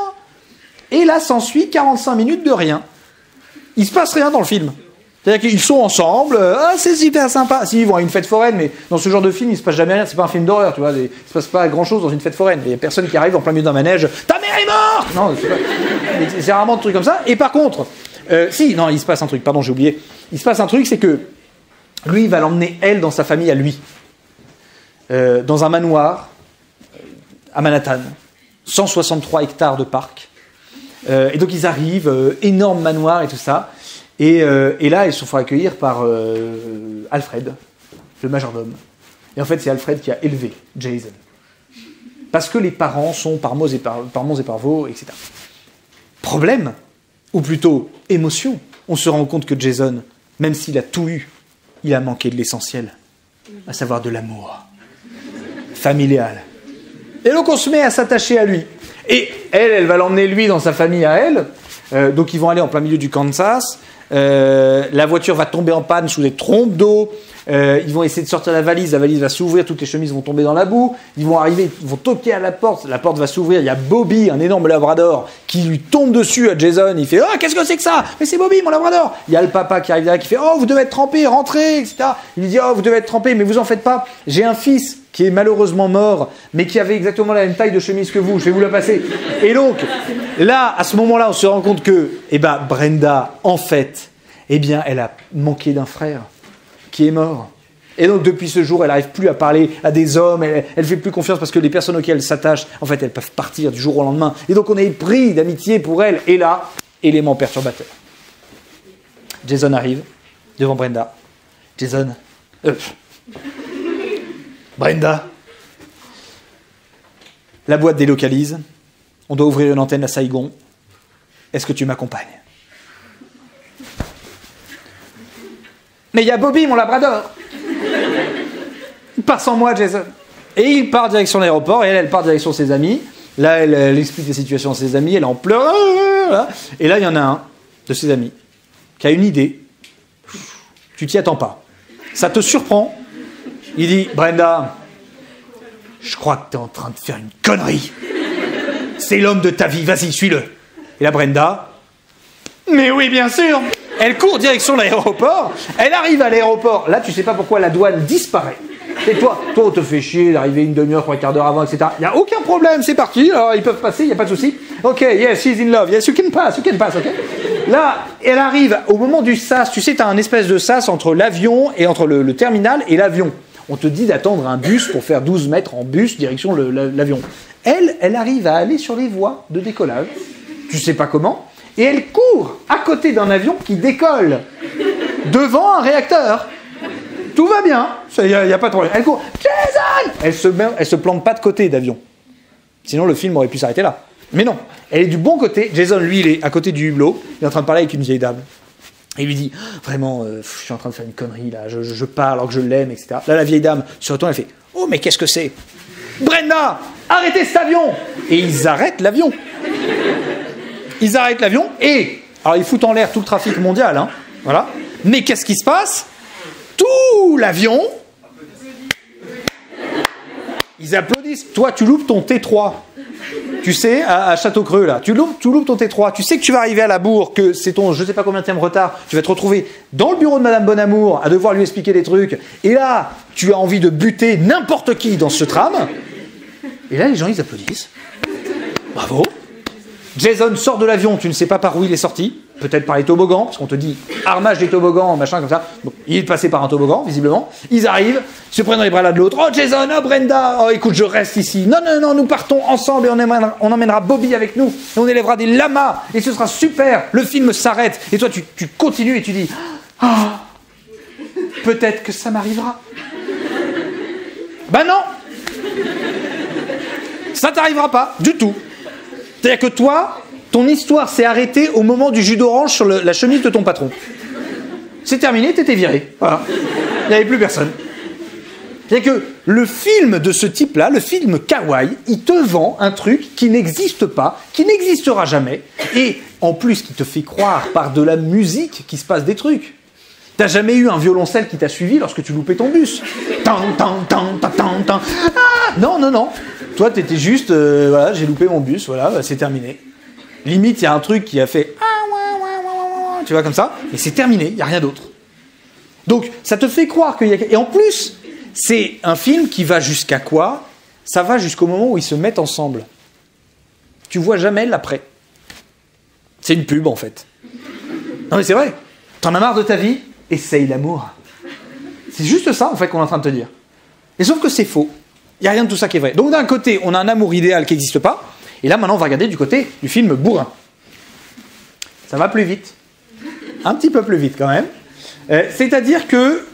Et là, s'ensuit 45 minutes de rien. Il se passe rien dans le film. C'est-à-dire qu'ils sont ensemble, c'est super sympa. Si, ils vont à une fête foraine, mais dans ce genre de film, il se passe jamais rien. C'est pas un film d'horreur, tu vois. Il se passe pas grand-chose dans une fête foraine. Il y a personne qui arrive en plein milieu d'un manège. Ta mère est morte. Non, c'est rarement de trucs comme ça. Et par contre, il se passe un truc. Pardon, j'ai oublié. Il se passe un truc, c'est que lui, il va l'emmener elle dans sa famille à lui, dans un manoir à Manhattan, 163 hectares de parc. Et donc ils arrivent, énorme manoir et tout ça. Et là, ils se font accueillir par Alfred, le majordome. Et en fait, c'est Alfred qui a élevé Jason. Parce que les parents sont par monts et par vaux, etc. Problème, ou plutôt émotion, on se rend compte que Jason, même s'il a tout eu, il a manqué de l'essentiel, à savoir de l'amour familial. Et donc on se met à s'attacher à lui. Et elle va l'emmener lui dans sa famille à elle. Donc ils vont aller en plein milieu du Kansas. La voiture va tomber en panne sous des trompes d'eau. Ils vont essayer de sortir la valise va s'ouvrir, toutes les chemises vont tomber dans la boue. Ils vont arriver, ils vont toquer à la porte va s'ouvrir. Il y a Bobby, un énorme labrador, qui lui tombe dessus à Jason. Il fait « Oh, qu'est-ce que c'est que ça? Mais c'est Bobby, mon labrador !» Il y a le papa qui arrive là, qui fait « Oh, vous devez être trempé, rentrez, etc. » Il lui dit « Oh, vous devez être trempé, mais vous en faites pas. J'ai un fils qui est malheureusement mort, mais qui avait exactement la même taille de chemise que vous. Je vais vous la passer. » Et donc, là, à ce moment-là, on se rend compte que, Brenda, en fait, elle a manqué d'un frère qui est mort. Et donc, depuis ce jour, elle n'arrive plus à parler à des hommes, elle ne fait plus confiance parce que les personnes auxquelles elle s'attache, en fait, elles peuvent partir du jour au lendemain. Et donc, on est pris d'amitié pour elle. Et là, élément perturbateur. Jason arrive devant Brenda. Brenda, la boîte délocalise. On doit ouvrir une antenne à Saigon. Est-ce que tu m'accompagnes? Mais il y a Bobby, mon labrador. Il part sans moi, Jason. Et il part direction l'aéroport, et elle part direction ses amis. Là, elle explique la situation à ses amis, elle est en pleurs. Et là, il y en a un de ses amis qui a une idée. Tu t'y attends pas. Ça te surprend. Il dit, Brenda, je crois que tu es en train de faire une connerie. C'est l'homme de ta vie, vas-y, suis-le. Et là, Brenda, mais oui, bien sûr. Elle court direction l'aéroport. Elle arrive à l'aéroport. Là, tu sais pas pourquoi la douane disparaît. Et toi, on te fait chier d'arriver une demi-heure, 3/4 d'heure avant, etc. Il n'y a aucun problème, c'est parti. Alors, ils peuvent passer, il n'y a pas de souci. Ok, yes, she's in love. Yes, you can pass, ok. Là, elle arrive au moment du sas. Tu sais, tu as un espèce de sas entre l'avion et entre le terminal et l'avion. On te dit d'attendre un bus pour faire 12 mètres en bus direction l'avion. Elle arrive à aller sur les voies de décollage. Tu sais pas comment. Et elle court à côté d'un avion qui décolle devant un réacteur. Tout va bien, il n'y a pas de problème. Elle court, Jason! Elle se plante pas de côté d'avion. Sinon, le film aurait pu s'arrêter là. Mais non, elle est du bon côté. Jason, lui, il est à côté du hublot. Il est en train de parler avec une vieille dame. Et il lui dit, vraiment, je suis en train de faire une connerie, là. Je pars alors que je l'aime, etc. Là, la vieille dame se retourne, elle fait, oh, mais qu'est-ce que c'est? Brenda, arrêtez cet avion! Et ils arrêtent l'avion. Et, alors ils foutent en l'air tout le trafic mondial, hein, voilà. Mais qu'est-ce qui se passe? Tout l'avion, ils applaudissent. Toi, tu loupes ton T3. Tu sais, à Château-Creux, là, tu loupes ton T3. Tu sais que tu vas arriver à la bourre, que c'est ton je sais pas combien de retard. Tu vas te retrouver dans le bureau de Madame Bonamour à devoir lui expliquer des trucs. Et là, tu as envie de buter n'importe qui dans ce tram. Et là, les gens, ils applaudissent. Bravo. Jason sort de l'avion, tu ne sais pas par où il est sorti. peut-être par les toboggans, parce qu'on te dit armage des toboggans, machin comme ça. Donc, il est passé par un toboggan, visiblement. Ils arrivent, se prennent dans les bras l'un de l'autre. Oh Jason, oh Brenda, oh écoute, je reste ici. Non, non, non, nous partons ensemble et on emmènera Bobby avec nous. Et on élèvera des lamas et ce sera super. Le film s'arrête et toi tu continues et tu dis ah, peut-être que ça m'arrivera. Ben non, ça t'arrivera pas du tout. C'est-à-dire que toi, ton histoire s'est arrêtée au moment du jus d'orange sur la chemise de ton patron. C'est terminé, t'étais viré. Voilà. Il n'y avait plus personne. C'est-à-dire que le film de ce type-là, le film kawaii, il te vend un truc qui n'existe pas, qui n'existera jamais, et en plus qui te fait croire par de la musique qu'il se passe des trucs. T'as jamais eu un violoncelle qui t'a suivi lorsque tu loupais ton bus. Tan, tan, tan, tan, tan, tan. Ah, non, non, non. Toi, t'étais juste, voilà, j'ai loupé mon bus, voilà, bah, c'est terminé. Limite, il y a un truc qui a fait, tu vois, comme ça, et c'est terminé, il n'y a rien d'autre. Donc, ça te fait croire qu'il y a... Et en plus, c'est un film qui va jusqu'à quoi? Ça va jusqu'au moment où ils se mettent ensemble. Tu vois jamais l'après. C'est une pub, en fait. Non, mais c'est vrai. T'en as marre de ta vie? Essaye l'amour. C'est juste ça, en fait, qu'on est en train de te dire. Et sauf que c'est faux. Il n'y a rien de tout ça qui est vrai. Donc, d'un côté, on a un amour idéal qui n'existe pas. Et là, maintenant, on va regarder du côté du film bourrin. Ça va plus vite. Un petit peu plus vite, quand même. C'est-à-dire que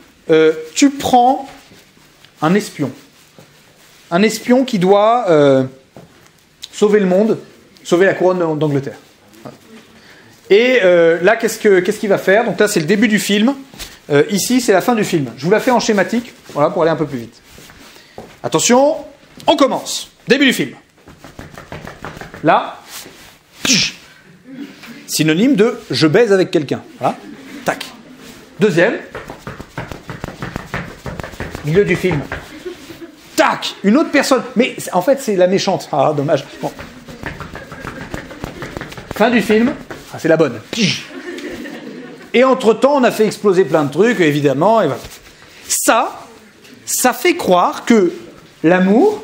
tu prends un espion. Un espion qui doit sauver le monde, sauver la couronne d'Angleterre. Et là, qu'est-ce qu'il va faire? Donc là, c'est le début du film. Ici, c'est la fin du film. Je vous la fais en schématique, voilà, pour aller un peu plus vite. Attention, on commence. Début du film. Là, synonyme de « je baise avec quelqu'un ». Voilà, tac. Deuxième, milieu du film. Tac, une autre personne. Mais en fait, c'est la méchante. Ah, dommage. Bon. Fin du film. Ah, c'est la bonne. Et entre-temps, on a fait exploser plein de trucs, évidemment. Et voilà. Ça fait croire que l'amour,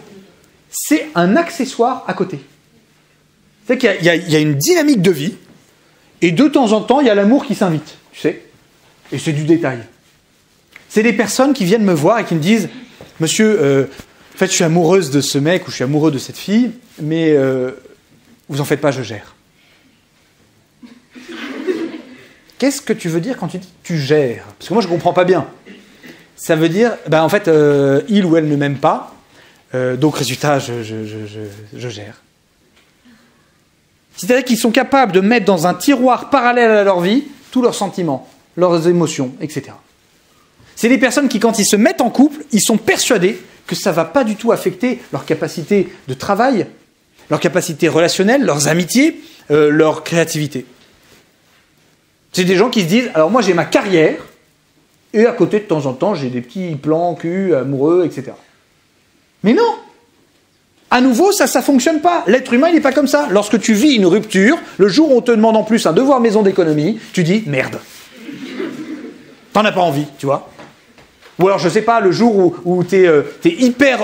c'est un accessoire à côté. C'est qu'il y a une dynamique de vie, et de temps en temps, il y a l'amour qui s'invite, tu sais. Et c'est du détail. C'est des personnes qui viennent me voir et qui me disent « Monsieur, en fait, je suis amoureuse de ce mec ou je suis amoureux de cette fille, mais vous en faites pas, je gère. » Qu'est-ce que tu veux dire quand tu dis « tu gères » ? Parce que moi, je ne comprends pas bien. Ça veut dire, ben, en fait, il ou elle ne m'aime pas, donc résultat, je gère. C'est-à-dire qu'ils sont capables de mettre dans un tiroir parallèle à leur vie tous leurs sentiments, leurs émotions, etc. C'est des personnes qui, quand ils se mettent en couple, ils sont persuadés que ça ne va pas du tout affecter leur capacité de travail, leur capacité relationnelle, leurs amitiés, leur créativité. C'est des gens qui se disent, alors moi j'ai ma carrière, et à côté de temps en temps j'ai des petits plans cul, amoureux, etc. Mais non! À nouveau, ça ne fonctionne pas. L'être humain, il n'est pas comme ça. Lorsque tu vis une rupture, le jour où on te demande en plus un devoir maison d'économie, tu dis « merde ». T'en as pas envie, tu vois. Ou alors, je sais pas, le jour où t'es hyper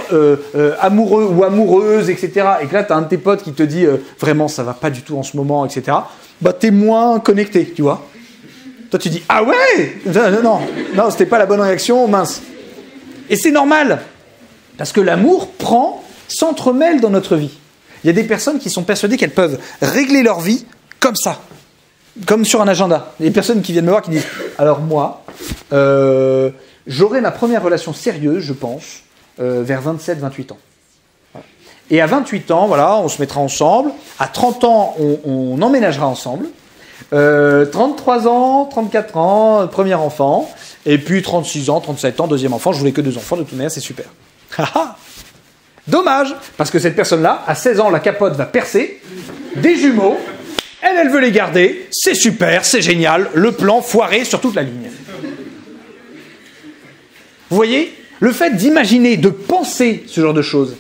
amoureux ou amoureuse, etc., et que là, t'as un de tes potes qui te dit « vraiment, ça va pas du tout en ce moment, etc. » Bah, t'es moins connecté, tu vois. Toi, tu dis « ah ouais ?» Non, c'était pas la bonne réaction, mince. Et c'est normal, parce que l'amour s'entremêle dans notre vie. Il y a des personnes qui sont persuadées qu'elles peuvent régler leur vie comme ça, comme sur un agenda. Il y a des personnes qui viennent me voir qui disent « alors moi, j'aurai ma première relation sérieuse, je pense, vers 27-28 ans. Voilà. Et à 28 ans, voilà, on se mettra ensemble. À 30 ans, on emménagera ensemble. 33 ans, 34 ans, premier enfant. Et puis 36 ans, 37 ans, deuxième enfant. Je voulais que 2 enfants, de toute manière, c'est super. Dommage, parce que cette personne-là, à 16 ans, la capote va percer, des jumeaux, elle veut les garder, c'est super, c'est génial, le plan foiré sur toute la ligne. Vous voyez, le fait d'imaginer, de penser ce genre de choses,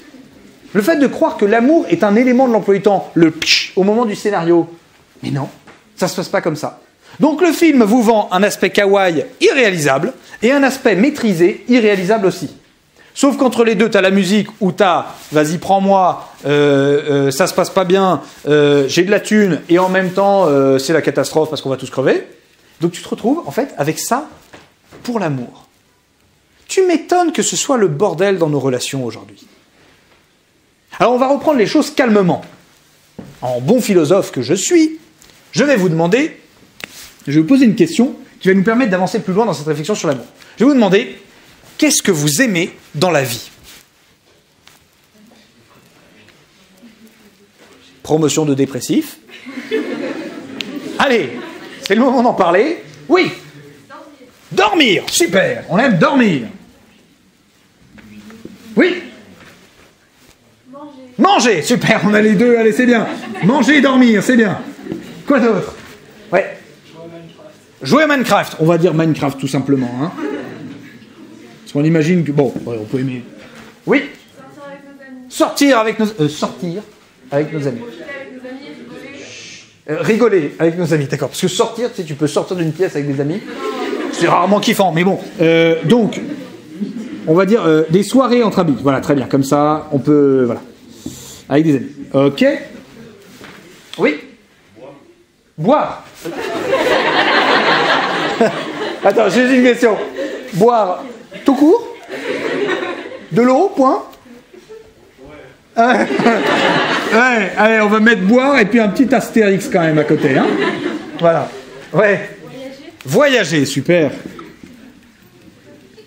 le fait de croire que l'amour est un élément de l'emploi du temps, le psh au moment du scénario, mais non, ça ne se passe pas comme ça. Donc le film vous vend un aspect kawaii irréalisable et un aspect maîtrisé irréalisable aussi. Sauf qu'entre les deux, tu as la musique où tu as « vas-y, prends-moi, ça se passe pas bien, j'ai de la thune, et en même temps, c'est la catastrophe parce qu'on va tous crever ». Donc tu te retrouves, en fait, avec ça pour l'amour. Tu m'étonnes que ce soit le bordel dans nos relations aujourd'hui. Alors on va reprendre les choses calmement. En bon philosophe que je suis, je vais vous demander, je vais vous poser une question qui va nous permettre d'avancer plus loin dans cette réflexion sur l'amour. Je vais vous demander, qu'est-ce que vous aimez dans la vie? Promotion de dépressif. Allez, c'est le moment d'en parler. Oui. Dormir, super, on aime dormir. Oui. Manger, super, on a les deux, allez, c'est bien. Manger et dormir, c'est bien. Quoi d'autre? Ouais. Jouer à Minecraft, on va dire Minecraft tout simplement. Hein. Parce qu'on imagine que, bon, ouais, on peut aimer. Oui. Sortir avec nos amis. Sortir avec nos amis. Rigoler avec nos amis, d'accord. Parce que sortir, tu sais, tu peux sortir d'une pièce avec des amis. C'est rarement kiffant, mais bon. Donc, on va dire des soirées entre amis. Voilà, très bien. Comme ça, on peut... Voilà. Avec des amis. Ok. Oui. Boire. Attends, j'ai une question. Boire tout court? De l'eau, point? Ouais, allez, on va mettre boire et puis un petit astérix quand même à côté. Hein. Voilà. Ouais. Voyager, super.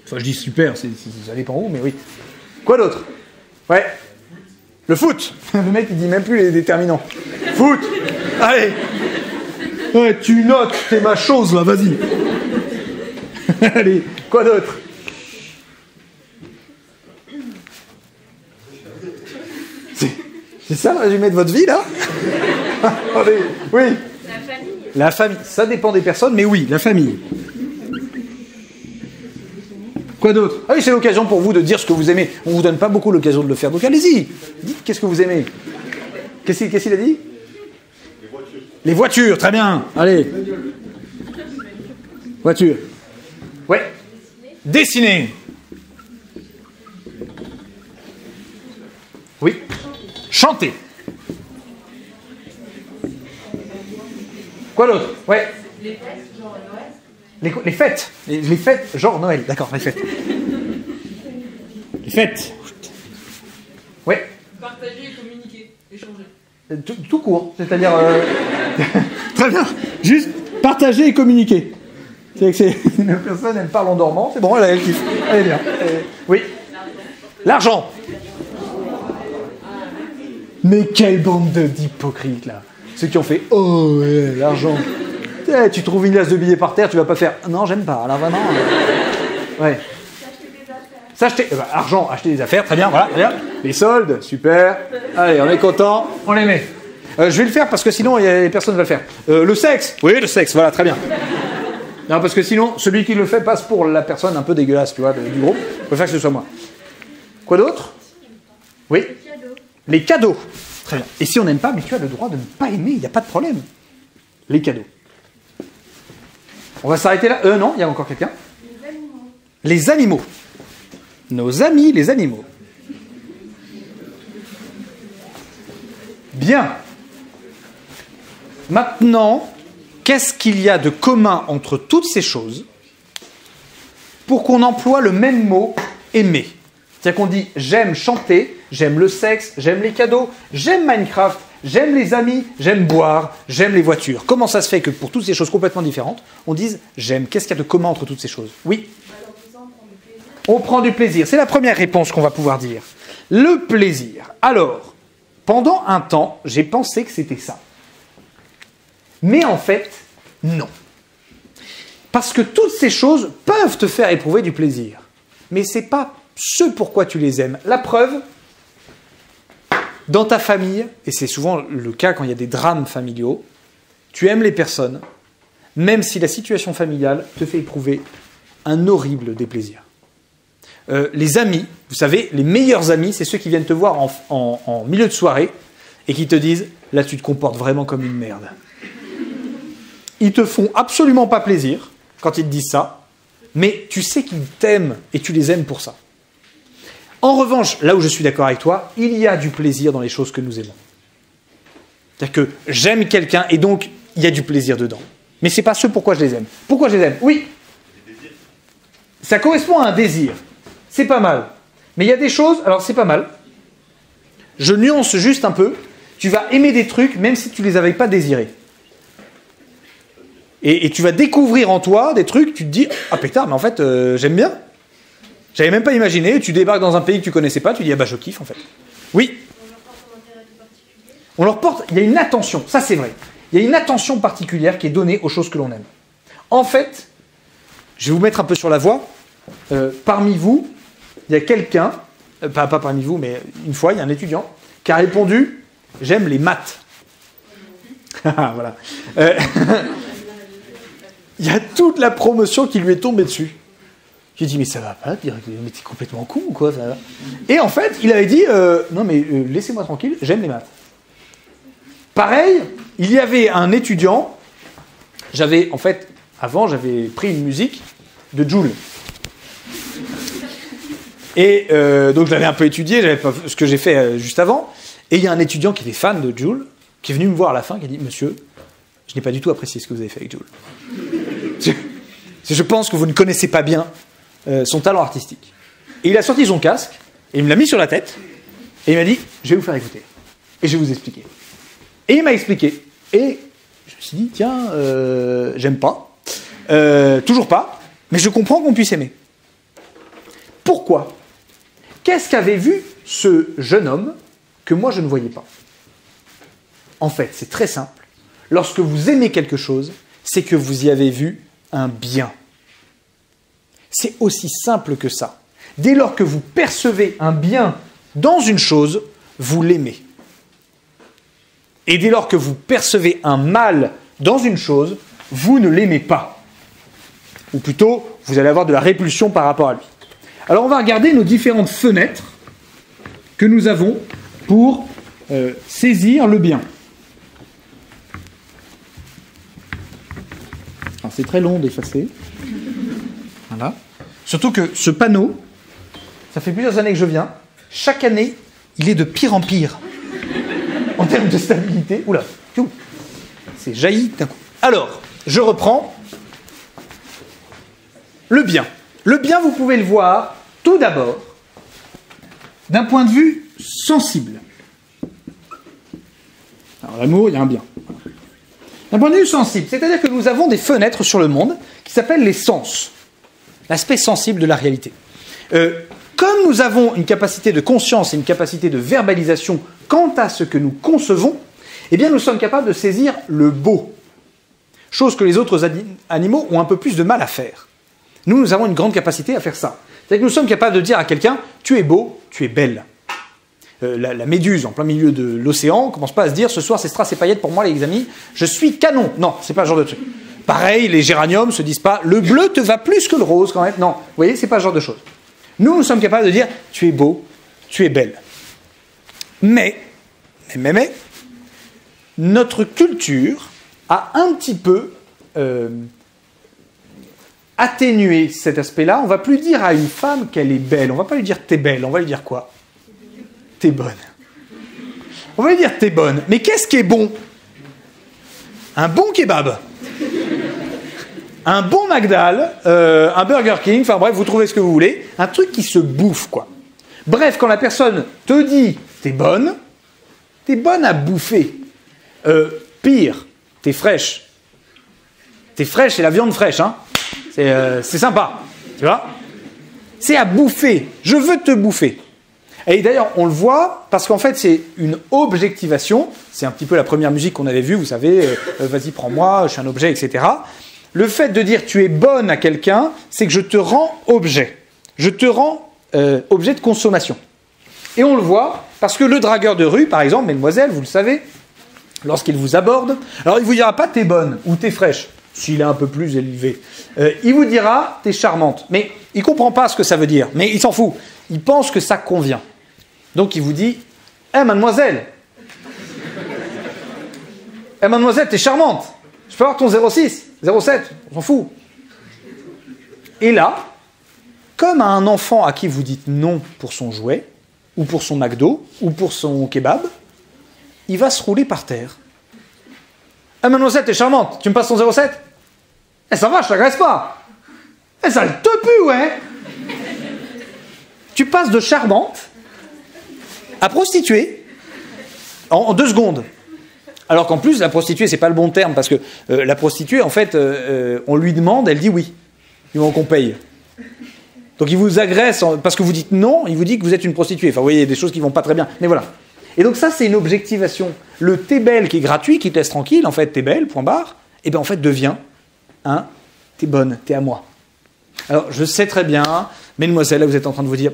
Enfin, je dis super, ça dépend où, mais oui. Quoi d'autre? Ouais. Le foot. Le mec, il dit même plus les déterminants. Foot. Allez. Ouais, tu notes, c'est ma chose, là, vas-y. Allez, quoi d'autre? C'est ça le résumé de votre vie, là? Allez, oui. La famille. La famille, ça dépend des personnes, mais oui, la famille. Quoi d'autre? Ah oui, c'est l'occasion pour vous de dire ce que vous aimez. On ne vous donne pas beaucoup l'occasion de le faire, donc allez-y. Dites qu'est-ce que vous aimez. Qu'est-ce qu'il a dit? Les voitures. Les voitures, très bien. Allez. Voiture. Ouais. Dessiner. Oui. Chanter. Quoi d'autre? Ouais. Les fêtes, genre Noël. Les fêtes. Les fêtes, genre Noël. D'accord, les fêtes. Les fêtes. Ouais. Partager et communiquer. Échanger. Tout court. C'est-à-dire... Très bien. Juste partager et communiquer. C'est que c'est une personne, elle parle en dormant. C'est bon, elle kiffe. Elle est bien. Oui. L'argent. Mais quelle bande d'hypocrites, là. Ceux qui ont fait « Oh, ouais, l'argent ». Tu trouves une glace de billets par terre, tu vas pas faire « Non, j'aime pas, alors vraiment... » Ouais. S'acheter... argent, acheter des affaires, très bien, voilà. Très bien. Les soldes, super. Allez, on est content, on les met. Je vais le faire parce que sinon, les personnes ne vont le faire. Le sexe. Oui, le sexe, voilà, très bien. Non, parce que sinon, celui qui le fait passe pour la personne un peu dégueulasse, tu vois, du groupe. Je préfère que ce soit moi. Quoi d'autre? Oui. Les cadeaux. Très bien. Et si on n'aime pas, mais tu as le droit de ne pas aimer, il n'y a pas de problème. Les cadeaux. On va s'arrêter là. Non, il y a encore quelqu'un. Les animaux. Les animaux. Nos amis, les animaux. Bien. Maintenant, qu'est-ce qu'il y a de commun entre toutes ces choses pour qu'on emploie le même mot « aimer » ? C'est-à-dire qu'on dit « j'aime chanter », « j'aime le sexe »,« j'aime les cadeaux »,« j'aime Minecraft »,« j'aime les amis »,« j'aime boire »,« j'aime les voitures ». Comment ça se fait que pour toutes ces choses complètement différentes, on dise « j'aime ». Qu'est-ce qu'il y a de commun entre toutes ces choses? Oui. On prend du plaisir. C'est la première réponse qu'on va pouvoir dire. Le plaisir. Alors, pendant un temps, j'ai pensé que c'était ça. Mais en fait, non. Parce que toutes ces choses peuvent te faire éprouver du plaisir. Mais ce n'est pas ce pourquoi tu les aimes. La preuve, dans ta famille, et c'est souvent le cas quand il y a des drames familiaux, tu aimes les personnes, même si la situation familiale te fait éprouver un horrible déplaisir. Les amis, vous savez, les meilleurs amis, c'est ceux qui viennent te voir en milieu de soirée et qui te disent « là, tu te comportes vraiment comme une merde ». Ils te font absolument pas plaisir quand ils te disent ça, mais tu sais qu'ils t'aiment et tu les aimes pour ça. En revanche, là où je suis d'accord avec toi, il y a du plaisir dans les choses que nous aimons. C'est-à-dire que j'aime quelqu'un et donc il y a du plaisir dedans. Mais ce n'est pas ce pourquoi je les aime. Pourquoi je les aime? Oui. Ça correspond à un désir. C'est pas mal. Mais il y a des choses, alors c'est pas mal. Je nuance juste un peu. Tu vas aimer des trucs même si tu ne les avais pas désirés. Et tu vas découvrir en toi des trucs, tu te dis, ah pétard, mais en fait, j'aime bien. J'avais même pas imaginé. Tu débarques dans un pays que tu connaissais pas, tu dis, ah bah je kiffe en fait. Oui. On leur porte, il y a une attention, ça c'est vrai. Il y a une attention particulière qui est donnée aux choses que l'on aime. En fait, je vais vous mettre un peu sur la voie. Parmi vous, il y a quelqu'un, pas parmi vous, mais une fois, il y a un étudiant qui a répondu « J'aime les maths ». Voilà. Il y a toute la promotion qui lui est tombée dessus. J'ai dit « Mais ça va pas, mais t'es complètement con ou quoi ça va ?» Et en fait, il avait dit « Non mais laissez-moi tranquille, j'aime les maths ». Pareil, il y avait un étudiant, avant j'avais pris une musique de Jul. Et donc je l'avais un peu étudié, j'avais pas ce que j'ai fait juste avant. Et il y a un étudiant qui était fan de Jul, qui est venu me voir à la fin, qui a dit « Monsieur, je n'ai pas du tout apprécié ce que vous avez fait avec Jul. Je pense que vous ne connaissez pas bien son talent artistique. » Et il a sorti son casque, et il me l'a mis sur la tête, et il m'a dit « Je vais vous faire écouter, et je vais vous expliquer. » Et il m'a expliqué. Et je me suis dit, tiens, j'aime pas. Toujours pas. Mais je comprends qu'on puisse aimer. Pourquoi? Qu'est-ce qu'avait vu ce jeune homme que moi je ne voyais pas? En fait, c'est très simple. Lorsque vous aimez quelque chose, c'est que vous y avez vu un bien. C'est aussi simple que ça. Dès lors que vous percevez un bien dans une chose, vous l'aimez. Et dès lors que vous percevez un mal dans une chose, vous ne l'aimez pas. Ou plutôt, vous allez avoir de la répulsion par rapport à lui. Alors on va regarder nos différentes fenêtres que nous avons pour saisir le bien. Alors c'est très long d'effacer. Voilà. Surtout que ce panneau, ça fait plusieurs années que je viens. Chaque année, il est de pire en pire. En termes de stabilité, oula, c'est jailli d'un coup. Alors, je reprends. Le bien. Le bien, vous pouvez le voir, tout d'abord, d'un point de vue sensible. Alors, l'amour, il y a un bien. D'un point de vue sensible, c'est-à-dire que nous avons des fenêtres sur le monde qui s'appellent les sens. L'aspect sensible de la réalité. Comme nous avons une capacité de conscience et une capacité de verbalisation quant à ce que nous concevons, eh bien nous sommes capables de saisir le beau. Chose que les autres animaux ont un peu plus de mal à faire. Nous avons une grande capacité à faire ça. C'est-à-dire que nous sommes capables de dire à quelqu'un « tu es beau, tu es belle ». La méduse en plein milieu de l'océan ne commence pas à se dire « ce soir c'est strass et paillettes pour moi les amis, je suis canon ». Non, c'est pas ce genre de truc. Pareil, les géraniums ne se disent pas « le bleu te va plus que le rose quand même ». Non, vous voyez, c'est pas ce genre de choses. Nous sommes capables de dire « tu es beau, tu es belle ». Mais, notre culture a un petit peu atténué cet aspect-là. On ne va plus dire à une femme qu'elle est belle. On ne va pas lui dire « t'es belle ». On va lui dire quoi? « T'es bonne ». On va lui dire « t'es bonne ». Mais qu'est-ce qui est bon? Un bon kebab. Un bon McDal, un Burger King, enfin bref, vous trouvez ce que vous voulez. Un truc qui se bouffe, quoi. Bref, quand la personne te dit « t'es bonne à bouffer ». Pire, t'es fraîche. T'es fraîche, c'est la viande fraîche, hein. C'est sympa, tu vois. C'est à bouffer. Je veux te bouffer. Et d'ailleurs, on le voit, parce qu'en fait, c'est une objectivation. C'est un petit peu la première musique qu'on avait vue, vous savez, vas-y, prends-moi, je suis un objet, etc. Le fait de dire tu es bonne à quelqu'un, c'est que je te rends objet. Je te rends objet de consommation. Et on le voit, parce que le dragueur de rue, par exemple, mesdemoiselles, vous le savez, lorsqu'il vous aborde, alors il ne vous dira pas t'es bonne ou t'es fraîche, s'il est un peu plus élevé. Il vous dira t'es charmante. Mais il ne comprend pas ce que ça veut dire, mais il s'en fout. Il pense que ça convient. Donc il vous dit mademoiselle, mademoiselle, t'es charmante. Je peux avoir ton 06, 07, on s'en fout. Et là, comme à un enfant à qui vous dites non pour son jouet, ou pour son McDo, ou pour son kebab, il va se rouler par terre. Ah, mademoiselle, t'es charmante, tu me passes ton 07 ? Eh, ça va, je t'agresse pas. Eh, ça te pue, ouais. Tu passes de charmante à prostituée en 2 secondes. Alors qu'en plus, la prostituée, c'est pas le bon terme, parce que la prostituée, en fait, on lui demande, elle dit oui. Du moment qu'on paye. Donc il vous agresse, parce que vous dites non, il vous dit que vous êtes une prostituée. Enfin, vous voyez, il y a des choses qui vont pas très bien. Mais voilà. Et donc ça, c'est une objectivation. Le t'es belle qui est gratuit, qui te laisse tranquille, en fait, t'es belle, point barre, et bien en fait devient t'es bonne, t'es à moi. Alors, je sais très bien, mesdemoiselles, là, vous êtes en train de vous dire,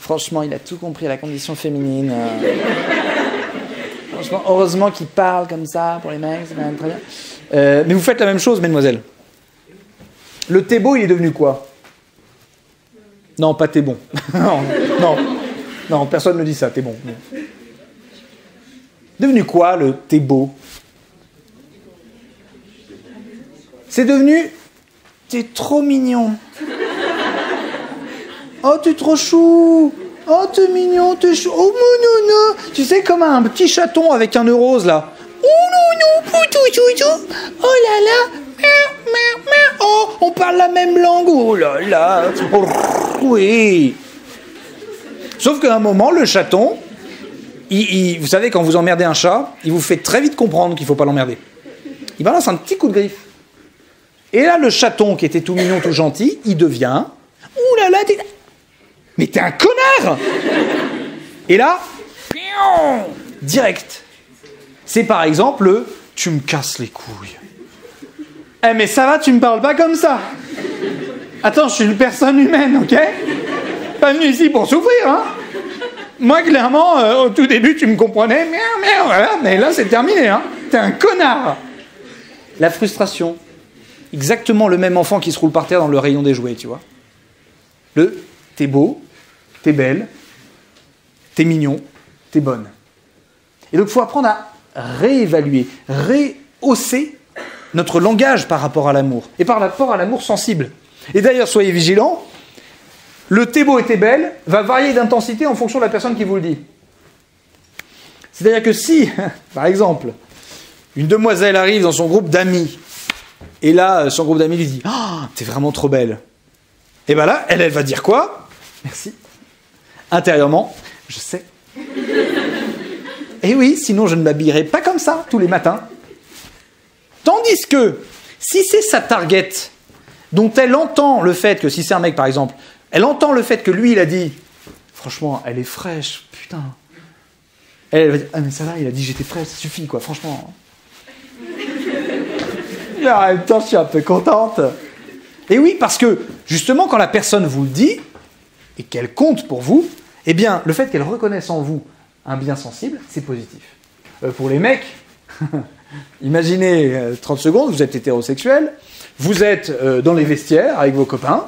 franchement, il a tout compris à la condition féminine. Franchement, heureusement qu'il parle comme ça pour les mecs, c'est quand même très bien. Mais vous faites la même chose, mesdemoiselles. Le t'es beau, il est devenu quoi ? Non, pas t'es bon. non, personne ne dit ça, t'es bon. Devenu quoi, le t'es beau ? C'est devenu t'es trop mignon. Oh, t'es trop chou. Oh, t'es mignon, t'es chou. Oh, non. Tu sais, comme un petit chaton avec un nœud rose, là. Oh, non, poutou. Oh là là. Oh, on parle la même langue. Oh là là. Oh, oui. Sauf qu'à un moment, le chaton, vous savez, quand vous emmerdez un chat, il vous fait très vite comprendre qu'il ne faut pas l'emmerder. Il balance un petit coup de griffe. Et là, le chaton, qui était tout mignon, tout gentil, il devient... Ouh là là, mais t'es un connard. Et là, direct. C'est par exemple le « tu me casses les couilles ». Eh mais ça va, tu me parles pas comme ça. Attends, je suis une personne humaine, ok ? Pas venu ici pour souffrir, hein ? Moi, clairement, au tout début, tu me comprenais, voilà, mais là, c'est terminé, hein ? T'es un connard. La frustration. Exactement le même enfant qui se roule par terre dans le rayon des jouets, tu vois. Le « t'es beau, t'es belle, t'es mignon, t'es bonne ». Et donc, il faut apprendre à réévaluer, rehausser notre langage par rapport à l'amour, et par rapport à l'amour sensible. Et d'ailleurs, soyez vigilants, le « t'es beau et t'es belle » va varier d'intensité en fonction de la personne qui vous le dit. C'est-à-dire que si, par exemple, une demoiselle arrive dans son groupe d'amis, et là, son groupe d'amis lui dit « Oh, t'es vraiment trop belle ». Et bien là, elle va dire quoi ? Merci. Intérieurement, je sais. Et oui, sinon je ne m'habillerai pas comme ça tous les matins. Tandis que, si c'est sa target, dont elle entend le fait que, si c'est un mec par exemple, elle entend le fait que lui il a dit « Franchement, elle est fraîche, putain ». Elle va dire « Ah mais ça va, il a dit j'étais fraîche, ça suffit quoi, franchement ». Mais en même temps, je suis un peu contente. Et oui, parce que, justement, quand la personne vous le dit, et qu'elle compte pour vous, eh bien, le fait qu'elle reconnaisse en vous un bien sensible, c'est positif. Pour les mecs, imaginez 30 secondes, vous êtes hétérosexuel, vous êtes dans les vestiaires avec vos copains,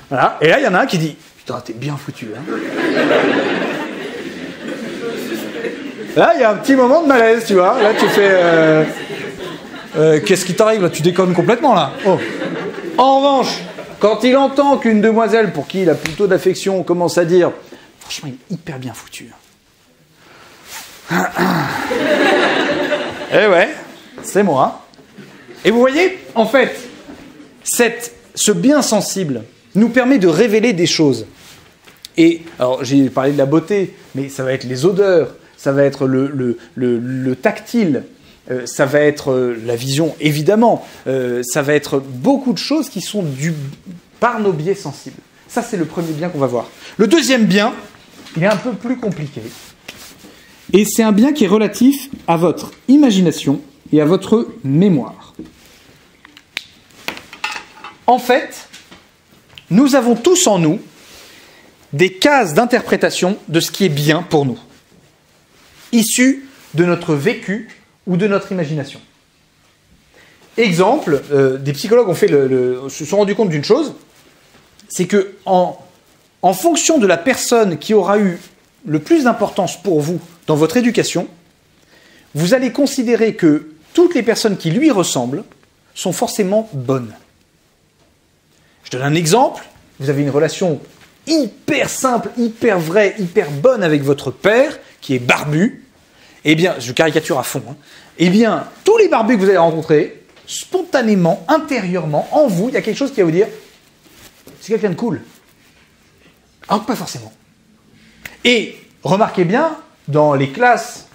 voilà, et là, il y en a un qui dit « Putain, t'es bien foutu, hein ?» Là, il y a un petit moment de malaise, tu vois. Là, tu fais... qu'est-ce qui t'arrive, là ? Tu déconnes complètement, là. Oh. En revanche, quand il entend qu'une demoiselle pour qui il a plutôt d'affection commence à dire « Franchement, il est hyper bien foutu. » Eh ouais, c'est moi. Et vous voyez, en fait, ce bien sensible nous permet de révéler des choses. Et, alors, j'ai parlé de la beauté, mais ça va être les odeurs, ça va être le tactile, ça va être la vision, évidemment. Ça va être beaucoup de choses qui sont par nos biais sensibles. Ça, c'est le premier bien qu'on va voir. Le deuxième bien, il est un peu plus compliqué. Et c'est un bien qui est relatif à votre imagination et à votre mémoire. En fait, nous avons tous en nous des cases d'interprétation de ce qui est bien pour nous, issues de notre vécu ou de notre imagination. Exemple, des psychologues se sont rendus compte d'une chose, c'est que en fonction de la personne qui aura eu le plus d'importance pour vous dans votre éducation, vous allez considérer que toutes les personnes qui lui ressemblent sont forcément bonnes. Je donne un exemple, vous avez une relation hyper simple, hyper vraie, hyper bonne avec votre père, qui est barbu, eh bien, je caricature à fond, hein, eh bien, tous les barbus que vous allez rencontrer, spontanément, intérieurement, en vous, il y a quelque chose qui va vous dire, c'est quelqu'un de cool. Alors que pas forcément. Et remarquez bien, dans les classes,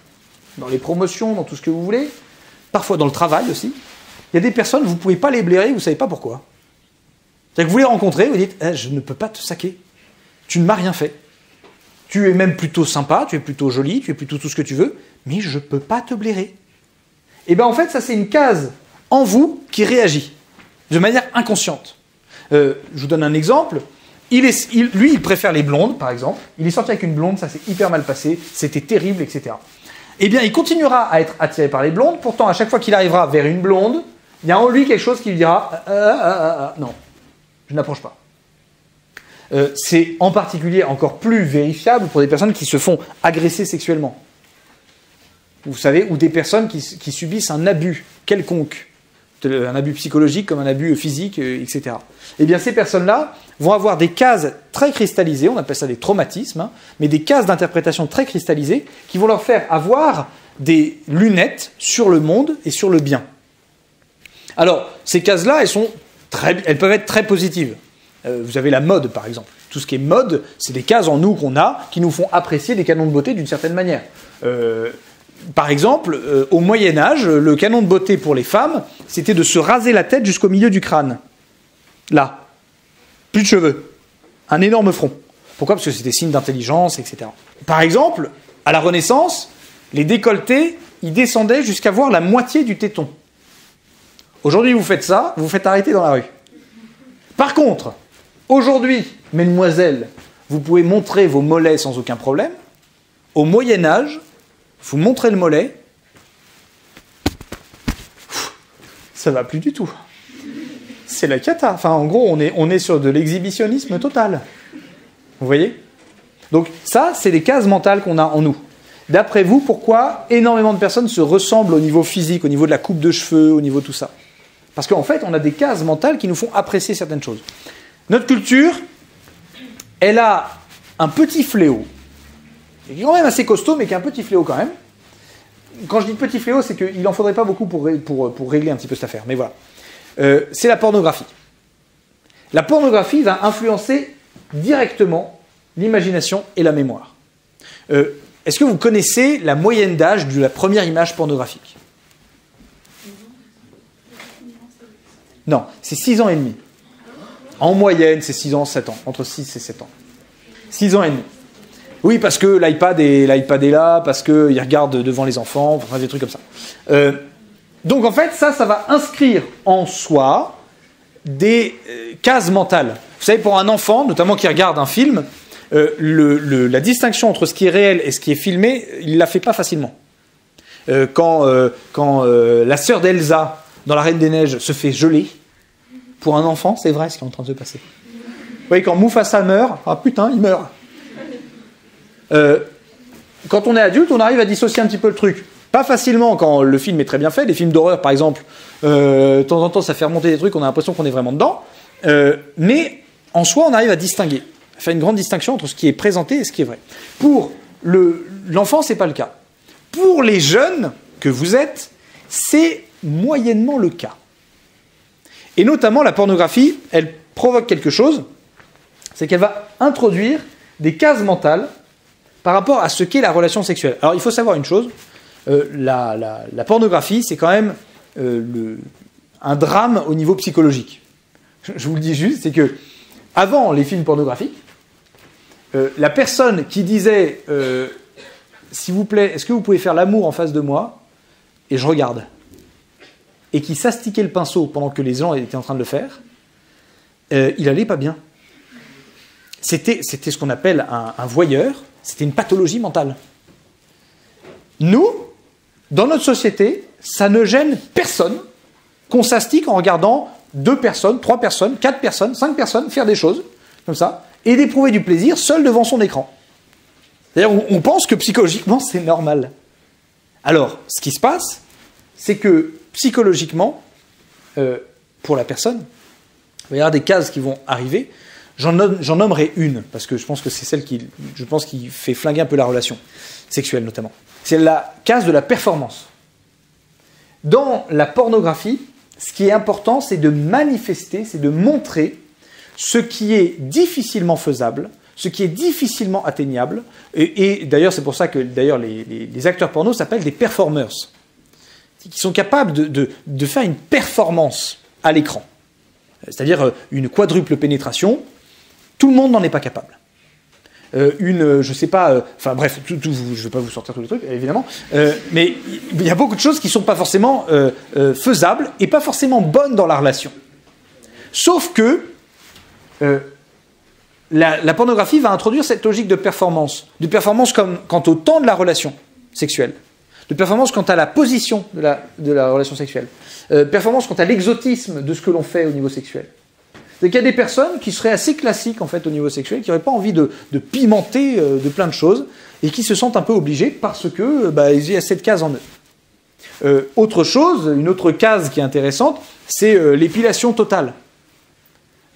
dans les promotions, dans tout ce que vous voulez, parfois dans le travail aussi, il y a des personnes, vous ne pouvez pas les blairer, vous ne savez pas pourquoi. C'est-à-dire que vous les rencontrez, vous dites, je ne peux pas te saquer. Tu ne m'as rien fait. Tu es même plutôt sympa, tu es plutôt joli, tu es plutôt tout ce que tu veux, mais je ne peux pas te blairer. Et bien en fait, ça c'est une case en vous qui réagit de manière inconsciente. Je vous donne un exemple. Lui, il préfère les blondes, par exemple. Il est sorti avec une blonde, ça s'est hyper mal passé, c'était terrible, etc. Eh bien, il continuera à être attiré par les blondes. Pourtant, à chaque fois qu'il arrivera vers une blonde, il y a en lui quelque chose qui lui dira non, je n'approche pas. C'est en particulier encore plus vérifiable pour des personnes qui se font agresser sexuellement. Vous savez, ou des personnes qui subissent un abus quelconque, un abus psychologique comme un abus physique, etc. Eh bien, ces personnes-là vont avoir des cases très cristallisées, on appelle ça des traumatismes, hein, mais des cases d'interprétation très cristallisées qui vont leur faire avoir des lunettes sur le monde et sur le bien. Alors, ces cases-là, elles peuvent être très positives. Vous avez la mode, par exemple. Tout ce qui est mode, c'est des cases en nous qu'on a qui nous font apprécier des canons de beauté d'une certaine manière. Par exemple, au Moyen-Âge, le canon de beauté pour les femmes, c'était de se raser la tête jusqu'au milieu du crâne. Là. Plus de cheveux. Un énorme front. Pourquoi ? Parce que c'était signe d'intelligence, etc. Par exemple, à la Renaissance, les décolletés, ils descendaient jusqu'à voir la moitié du téton. Aujourd'hui, vous faites ça, vous vous faites arrêter dans la rue. Par contre, aujourd'hui, mesdemoiselles, vous pouvez montrer vos mollets sans aucun problème. Au Moyen-Âge, vous montrez le mollet, ça va plus du tout. C'est la cata. Enfin, en gros, on est sur de l'exhibitionnisme total. Vous voyez ? Donc ça, c'est les cases mentales qu'on a en nous. D'après vous, pourquoi énormément de personnes se ressemblent au niveau physique, au niveau de la coupe de cheveux, au niveau de tout ça ? Parce qu'en fait, on a des cases mentales qui nous font apprécier certaines choses. Notre culture, elle a un petit fléau, qui est quand même assez costaud, mais qui est un petit fléau quand même. Quand je dis petit fléau, c'est qu'il n'en faudrait pas beaucoup pour régler un petit peu cette affaire. Mais voilà. C'est la pornographie. La pornographie va influencer directement l'imagination et la mémoire. Est-ce que vous connaissez la moyenne d'âge de la première image pornographique ? Non, c'est 6 ans et demi. En moyenne, c'est 6 ans, 7 ans. Entre 6 et 7 ans. 6 ans et demi. Oui, parce que l'iPad est là, parce qu'il regarde devant les enfants, enfin des trucs comme ça. Donc en fait, ça va inscrire en soi des cases mentales. Vous savez, pour un enfant, notamment qui regarde un film, la distinction entre ce qui est réel et ce qui est filmé, il ne la fait pas facilement. Quand la sœur d'Elsa, dans La Reine des Neiges, se fait geler, pour un enfant, c'est vrai ce qui est en train de se passer. Vous voyez, quand Mufasa meurt, ah putain, il meurt. Quand on est adulte, on arrive à dissocier un petit peu le truc. Pas facilement quand le film est très bien fait. Les films d'horreur, par exemple, de temps en temps, ça fait remonter des trucs, on a l'impression qu'on est vraiment dedans. Mais en soi, on arrive à distinguer, à faire une grande distinction entre ce qui est présenté et ce qui est vrai. Pour l'enfant, c'est pas le cas. Pour les jeunes que vous êtes, c'est moyennement le cas. Et notamment, la pornographie, elle provoque quelque chose, c'est qu'elle va introduire des cases mentales par rapport à ce qu'est la relation sexuelle. Alors, il faut savoir une chose, la pornographie, c'est quand même un drame au niveau psychologique. Je vous le dis juste, c'est que avant les films pornographiques, la personne qui disait s'il vous plaît, est-ce que vous pouvez faire l'amour en face de moi ? Et je regarde. Et qui s'astiquait le pinceau pendant que les gens étaient en train de le faire, il allait pas bien. C'était ce qu'on appelle un voyeur, c'était une pathologie mentale. Nous, dans notre société, ça ne gêne personne qu'on s'astique en regardant 2 personnes, 3 personnes, 4 personnes, 5 personnes faire des choses comme ça, et d'éprouver du plaisir seul devant son écran. C'est-à-dire, on pense que psychologiquement, c'est normal. Alors, ce qui se passe, c'est que psychologiquement, pour la personne, il va y avoir des cases qui vont arriver. J'en nommerai une, parce que je pense que c'est celle qui fait flinguer un peu la relation sexuelle notamment. C'est la case de la performance. Dans la pornographie, ce qui est important, c'est de manifester, c'est de montrer ce qui est difficilement faisable, ce qui est difficilement atteignable. Et d'ailleurs, c'est pour ça que les acteurs porno s'appellent des performers, qui sont capables de faire une performance à l'écran. C'est-à-dire une quadruple pénétration, tout le monde n'en est pas capable. Je sais pas, enfin bref, je ne vais pas vous sortir tous les trucs, évidemment, mais il y a beaucoup de choses qui ne sont pas forcément faisables et pas forcément bonnes dans la relation. Sauf que la pornographie va introduire cette logique de performance quant au temps de la relation sexuelle, de performance quant à la position de la relation sexuelle, performance quant à l'exotisme de ce que l'on fait au niveau sexuel. C'est qu'il y a des personnes qui seraient assez classiques en fait au niveau sexuel, qui n'auraient pas envie de pimenter de plein de choses, et qui se sentent un peu obligés parce que il y a cette case en eux. Autre chose, une autre case qui est intéressante, c'est l'épilation totale.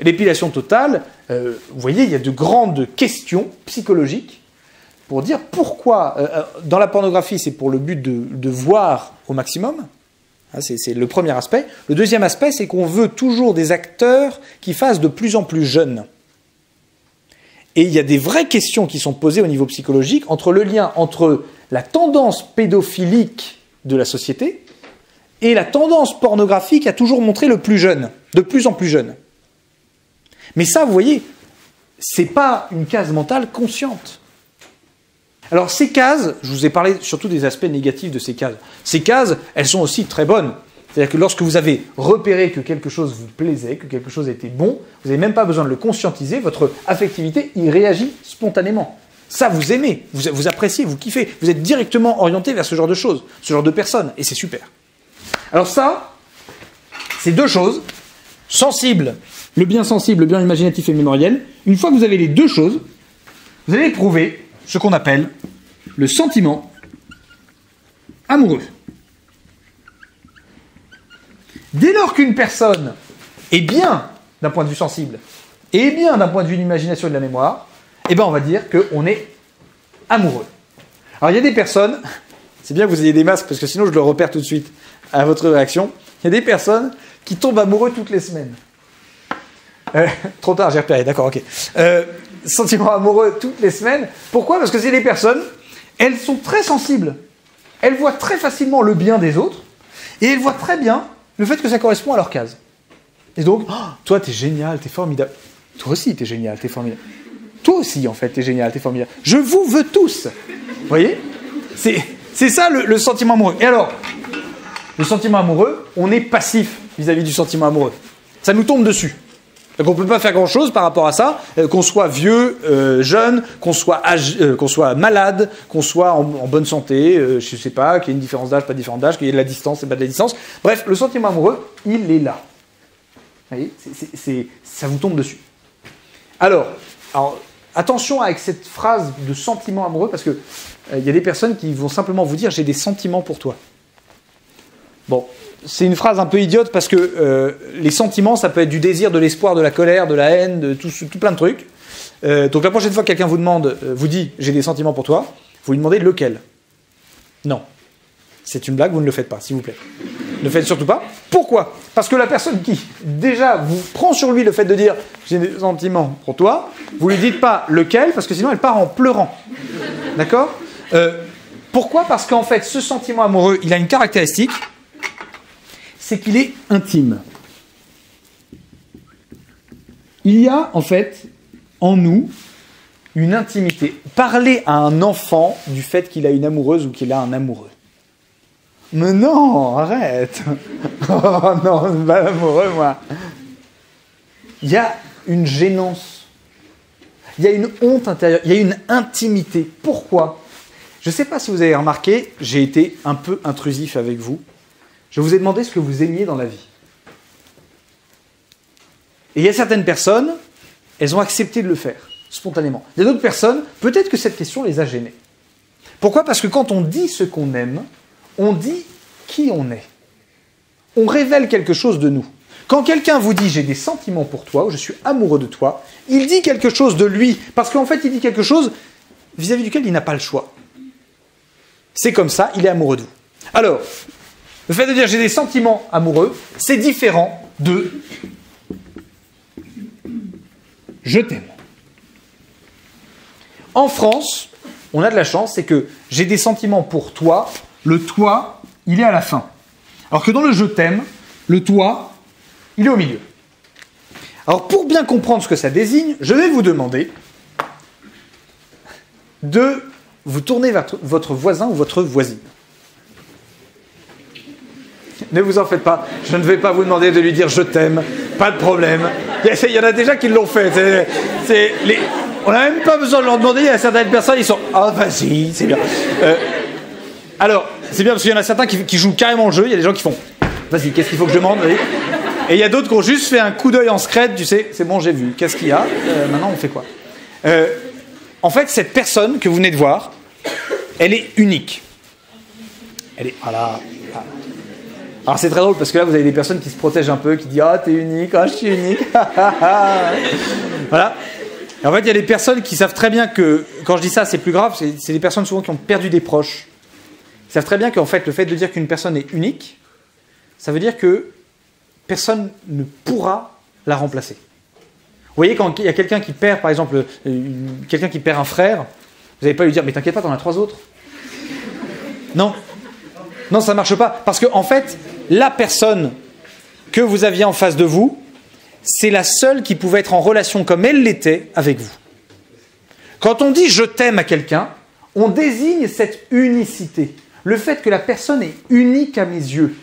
L'épilation totale, vous voyez, il y a de grandes questions psychologiques pour dire pourquoi, dans la pornographie, c'est pour le but de voir au maximum. C'est le premier aspect. Le deuxième aspect, c'est qu'on veut toujours des acteurs qui fassent de plus en plus jeunes. Et il y a des vraies questions qui sont posées au niveau psychologique entre le lien entre la tendance pédophilique de la société et la tendance pornographique à toujours montrer le plus jeune, de plus en plus jeune. Mais ça, vous voyez, c'est pas une case mentale consciente. Alors ces cases, je vous ai parlé surtout des aspects négatifs de ces cases. Ces cases, elles sont aussi très bonnes. C'est-à-dire que lorsque vous avez repéré que quelque chose vous plaisait, que quelque chose était bon, vous n'avez même pas besoin de le conscientiser, votre affectivité y réagit spontanément. Ça, vous aimez, vous appréciez, vous kiffez, vous êtes directement orienté vers ce genre de choses, ce genre de personnes, et c'est super. Alors ça, c'est deux choses, sensible, le bien sensible, le bien imaginatif et mémoriel. Une fois que vous avez les deux choses, vous allez éprouver ce qu'on appelle le sentiment amoureux. Dès lors qu'une personne est bien d'un point de vue sensible et est bien d'un point de vue de l'imagination et de la mémoire, eh ben on va dire qu'on est amoureux. Alors il y a des personnes, c'est bien que vous ayez des masques parce que sinon je le repère tout de suite à votre réaction, il y a des personnes qui tombent amoureux toutes les semaines. Trop tard, j'ai repéré, d'accord, ok. Sentiments amoureux toutes les semaines. Pourquoi ? Parce que c'est des personnes, elles sont très sensibles. Elles voient très facilement le bien des autres et elles voient très bien le fait que ça correspond à leur case. Et donc, oh, toi, t'es génial, t'es formidable. Toi aussi, t'es génial, t'es formidable. Toi aussi, en fait, t'es génial, t'es formidable. Je vous veux tous. Vous voyez ? C'est ça le sentiment amoureux. Et alors, le sentiment amoureux, on est passif vis-à-vis du sentiment amoureux. Ça nous tombe dessus. Donc on ne peut pas faire grand-chose par rapport à ça, qu'on soit vieux, jeune, qu'on soit malade, qu'on soit en bonne santé, je ne sais pas, qu'il y ait une différence d'âge, pas de différence d'âge, qu'il y ait de la distance, pas de la distance. Bref, le sentiment amoureux, il est là. Vous voyez, ça vous tombe dessus. Alors, attention avec cette phrase de sentiment amoureux, parce que y a des personnes qui vont simplement vous dire « j'ai des sentiments pour toi ». Bon, c'est une phrase un peu idiote parce que les sentiments, ça peut être du désir, de l'espoir, de la colère, de la haine, de tout plein de trucs. Donc la prochaine fois que quelqu'un vous dit « j'ai des sentiments pour toi », vous lui demandez lequel. Non. C'est une blague, vous ne le faites pas, s'il vous plaît. Ne le faites surtout pas. Pourquoi ? Parce que la personne qui, déjà, vous prend sur lui le fait de dire « j'ai des sentiments pour toi », vous ne lui dites pas lequel, parce que sinon elle part en pleurant. D'accord ? Pourquoi ? Parce qu'en fait, ce sentiment amoureux, il a une caractéristique, c'est qu'il est intime. Il y a, en fait, en nous, une intimité. Parler à un enfant du fait qu'il a une amoureuse ou qu'il a un amoureux. Mais non, arrête. Oh non, c'est pas amoureux, moi. Il y a une gênance. Il y a une honte intérieure. Il y a une intimité. Pourquoi ? Je ne sais pas si vous avez remarqué, j'ai été un peu intrusif avec vous. Je vous ai demandé ce que vous aimiez dans la vie. Et il y a certaines personnes, elles ont accepté de le faire, spontanément. Il y a d'autres personnes, peut-être que cette question les a gênées. Pourquoi ? Parce que quand on dit ce qu'on aime, on dit qui on est. On révèle quelque chose de nous. Quand quelqu'un vous dit « j'ai des sentiments pour toi » ou « je suis amoureux de toi », il dit quelque chose de lui. Parce qu'en fait, il dit quelque chose vis-à-vis duquel il n'a pas le choix. C'est comme ça, il est amoureux de vous. Alors, le fait de dire « j'ai des sentiments amoureux », c'est différent de « je t'aime ». En France, on a de la chance, c'est que j'ai des sentiments pour toi, le toi, il est à la fin. Alors que dans le je t'aime, le toi, il est au milieu. Alors pour bien comprendre ce que ça désigne, je vais vous demander de vous tourner vers votre voisin ou votre voisine. Ne vous en faites pas, je ne vais pas vous demander de lui dire je t'aime, pas de problème. Il y en a déjà qui l'ont fait. On n'a même pas besoin de leur demander, il y a certaines personnes, ils sont « Ah, vas-y, c'est bien ». Alors, c'est bien parce qu'il y en a certains qui jouent carrément le jeu, il y a des gens qui font « Vas-y, qu'est-ce qu'il faut que je demande ?» Et il y a d'autres qui ont juste fait un coup d'œil en scred, tu sais, c'est bon, j'ai vu, qu'est-ce qu'il y a maintenant on fait quoi En fait, cette personne que vous venez de voir, elle est unique. Elle est... Voilà. Alors c'est très drôle parce que là, vous avez des personnes qui se protègent un peu, qui disent « Ah, t'es unique, ah, je suis unique. » Voilà. Et en fait, il y a des personnes qui savent très bien que, quand je dis ça, c'est plus grave, c'est des personnes souvent qui ont perdu des proches. Ils savent très bien qu'en fait, le fait de dire qu'une personne est unique, ça veut dire que personne ne pourra la remplacer. Vous voyez, quand il y a quelqu'un qui perd, par exemple, quelqu'un qui perd un frère, vous n'allez pas lui dire « Mais t'inquiète pas, t'en as 3 autres. » Non. Non, ça ne marche pas. Parce qu'en fait, la personne que vous aviez en face de vous, c'est la seule qui pouvait être en relation comme elle l'était avec vous. Quand on dit « je t'aime » à quelqu'un, on désigne cette unicité. Le fait que la personne est unique à mes yeux,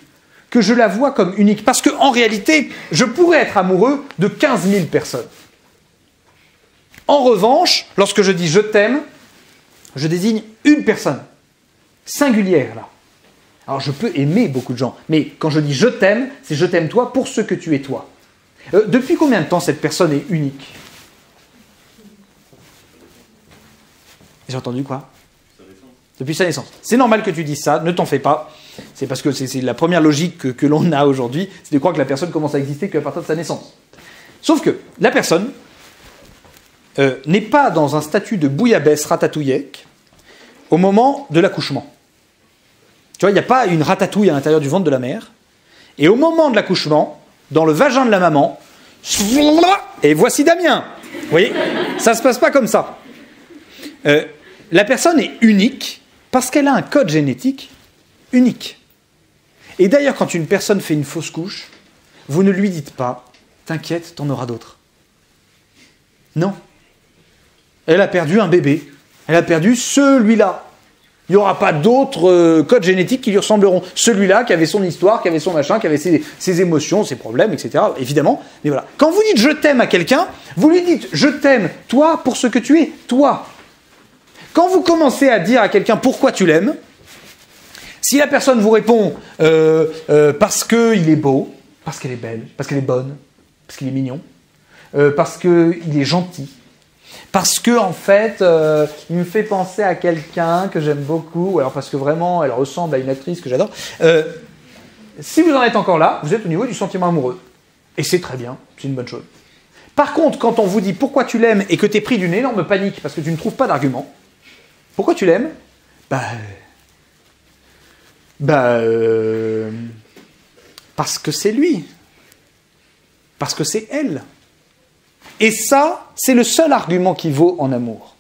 que je la vois comme unique. Parce qu'en réalité, je pourrais être amoureux de 15 000 personnes. En revanche, lorsque je dis « je t'aime », je désigne une personne, singulière là. Alors je peux aimer beaucoup de gens, mais quand je dis « je t'aime », c'est « je t'aime toi pour ce que tu es toi ». Depuis combien de temps cette personne est unique? J'ai entendu quoi? Depuis sa naissance. C'est normal que tu dises ça, ne t'en fais pas. C'est parce que c'est la première logique que l'on a aujourd'hui, c'est de croire que la personne commence à exister qu'à partir de sa naissance. Sauf que la personne n'est pas dans un statut de bouillabaisse ratatouillec au moment de l'accouchement. Tu vois, il n'y a pas une ratatouille à l'intérieur du ventre de la mère. Et au moment de l'accouchement, dans le vagin de la maman, et voici Damien. Vous voyez, ça ne se passe pas comme ça. La personne est unique parce qu'elle a un code génétique unique. Et d'ailleurs, quand une personne fait une fausse couche, vous ne lui dites pas « T'inquiète, t'en auras d'autres ». Non. Elle a perdu un bébé. Elle a perdu celui-là. Il n'y aura pas d'autres codes génétiques qui lui ressembleront. Celui-là qui avait son histoire, qui avait son machin, qui avait ses émotions, ses problèmes, etc. Évidemment. Mais voilà. Quand vous dites « je t'aime » à quelqu'un, vous lui dites « je t'aime, toi, pour ce que tu es, toi ». Quand vous commencez à dire à quelqu'un pourquoi tu l'aimes, si la personne vous répond parce qu'il est beau, parce qu'elle est belle, parce qu'elle est bonne, parce qu'il est mignon, parce qu'il est gentil, parce que en fait, il me fait penser à quelqu'un que j'aime beaucoup, ou alors parce que vraiment, elle ressemble à une actrice que j'adore. Si vous en êtes encore là, vous êtes au niveau du sentiment amoureux. Et c'est très bien, c'est une bonne chose. Par contre, quand on vous dit pourquoi tu l'aimes et que tu es pris d'une énorme panique parce que tu ne trouves pas d'argument, pourquoi tu l'aimes? Parce que c'est lui. Parce que c'est elle. Et ça, c'est le seul argument qui vaut en amour.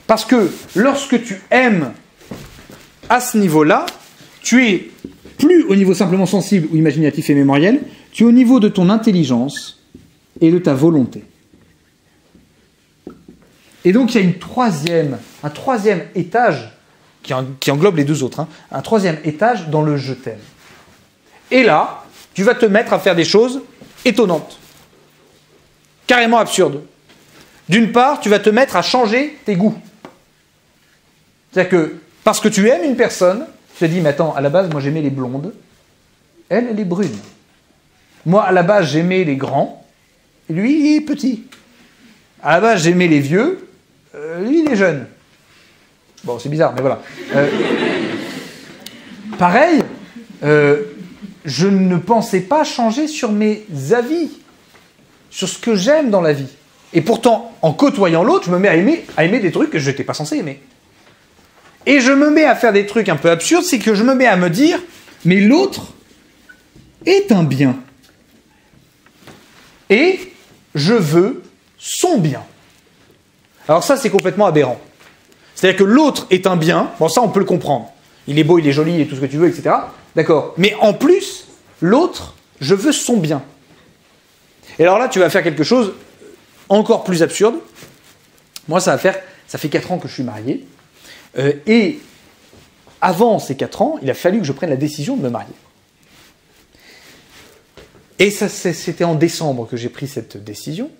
Parce que lorsque tu aimes à ce niveau-là, tu es plus au niveau simplement sensible ou imaginatif et mémoriel, tu es au niveau de ton intelligence et de ta volonté. Et donc il y a un troisième étage qui englobe les deux autres, hein, un troisième étage dans le « je t'aime ». Et là, tu vas te mettre à faire des choses étonnantes, carrément absurdes. D'une part, tu vas te mettre à changer tes goûts. C'est-à-dire que, parce que tu aimes une personne, tu te dis, mais attends, à la base, moi j'aimais les blondes, elle est brune. Moi, à la base, j'aimais les grands, et lui, il est petit. À la base, j'aimais les vieux, lui, il est jeune. Bon, c'est bizarre, mais voilà. Pareil, je ne pensais pas changer sur mes avis, sur ce que j'aime dans la vie. Et pourtant, en côtoyant l'autre, je me mets à aimer des trucs que je n'étais pas censé aimer. Et je me mets à faire des trucs un peu absurdes, c'est que je me mets à me dire, mais l'autre est un bien. Et je veux son bien. Alors ça, c'est complètement aberrant. C'est-à-dire que l'autre est un bien, bon ça on peut le comprendre. Il est beau, il est joli, et tout ce que tu veux, etc. D'accord. Mais en plus, l'autre, je veux son bien. Et alors là, tu vas faire quelque chose encore plus absurde. Moi, ça fait 4 ans que je suis marié. Et avant ces 4 ans, il a fallu que je prenne la décision de me marier. Et c'était en décembre que j'ai pris cette décision.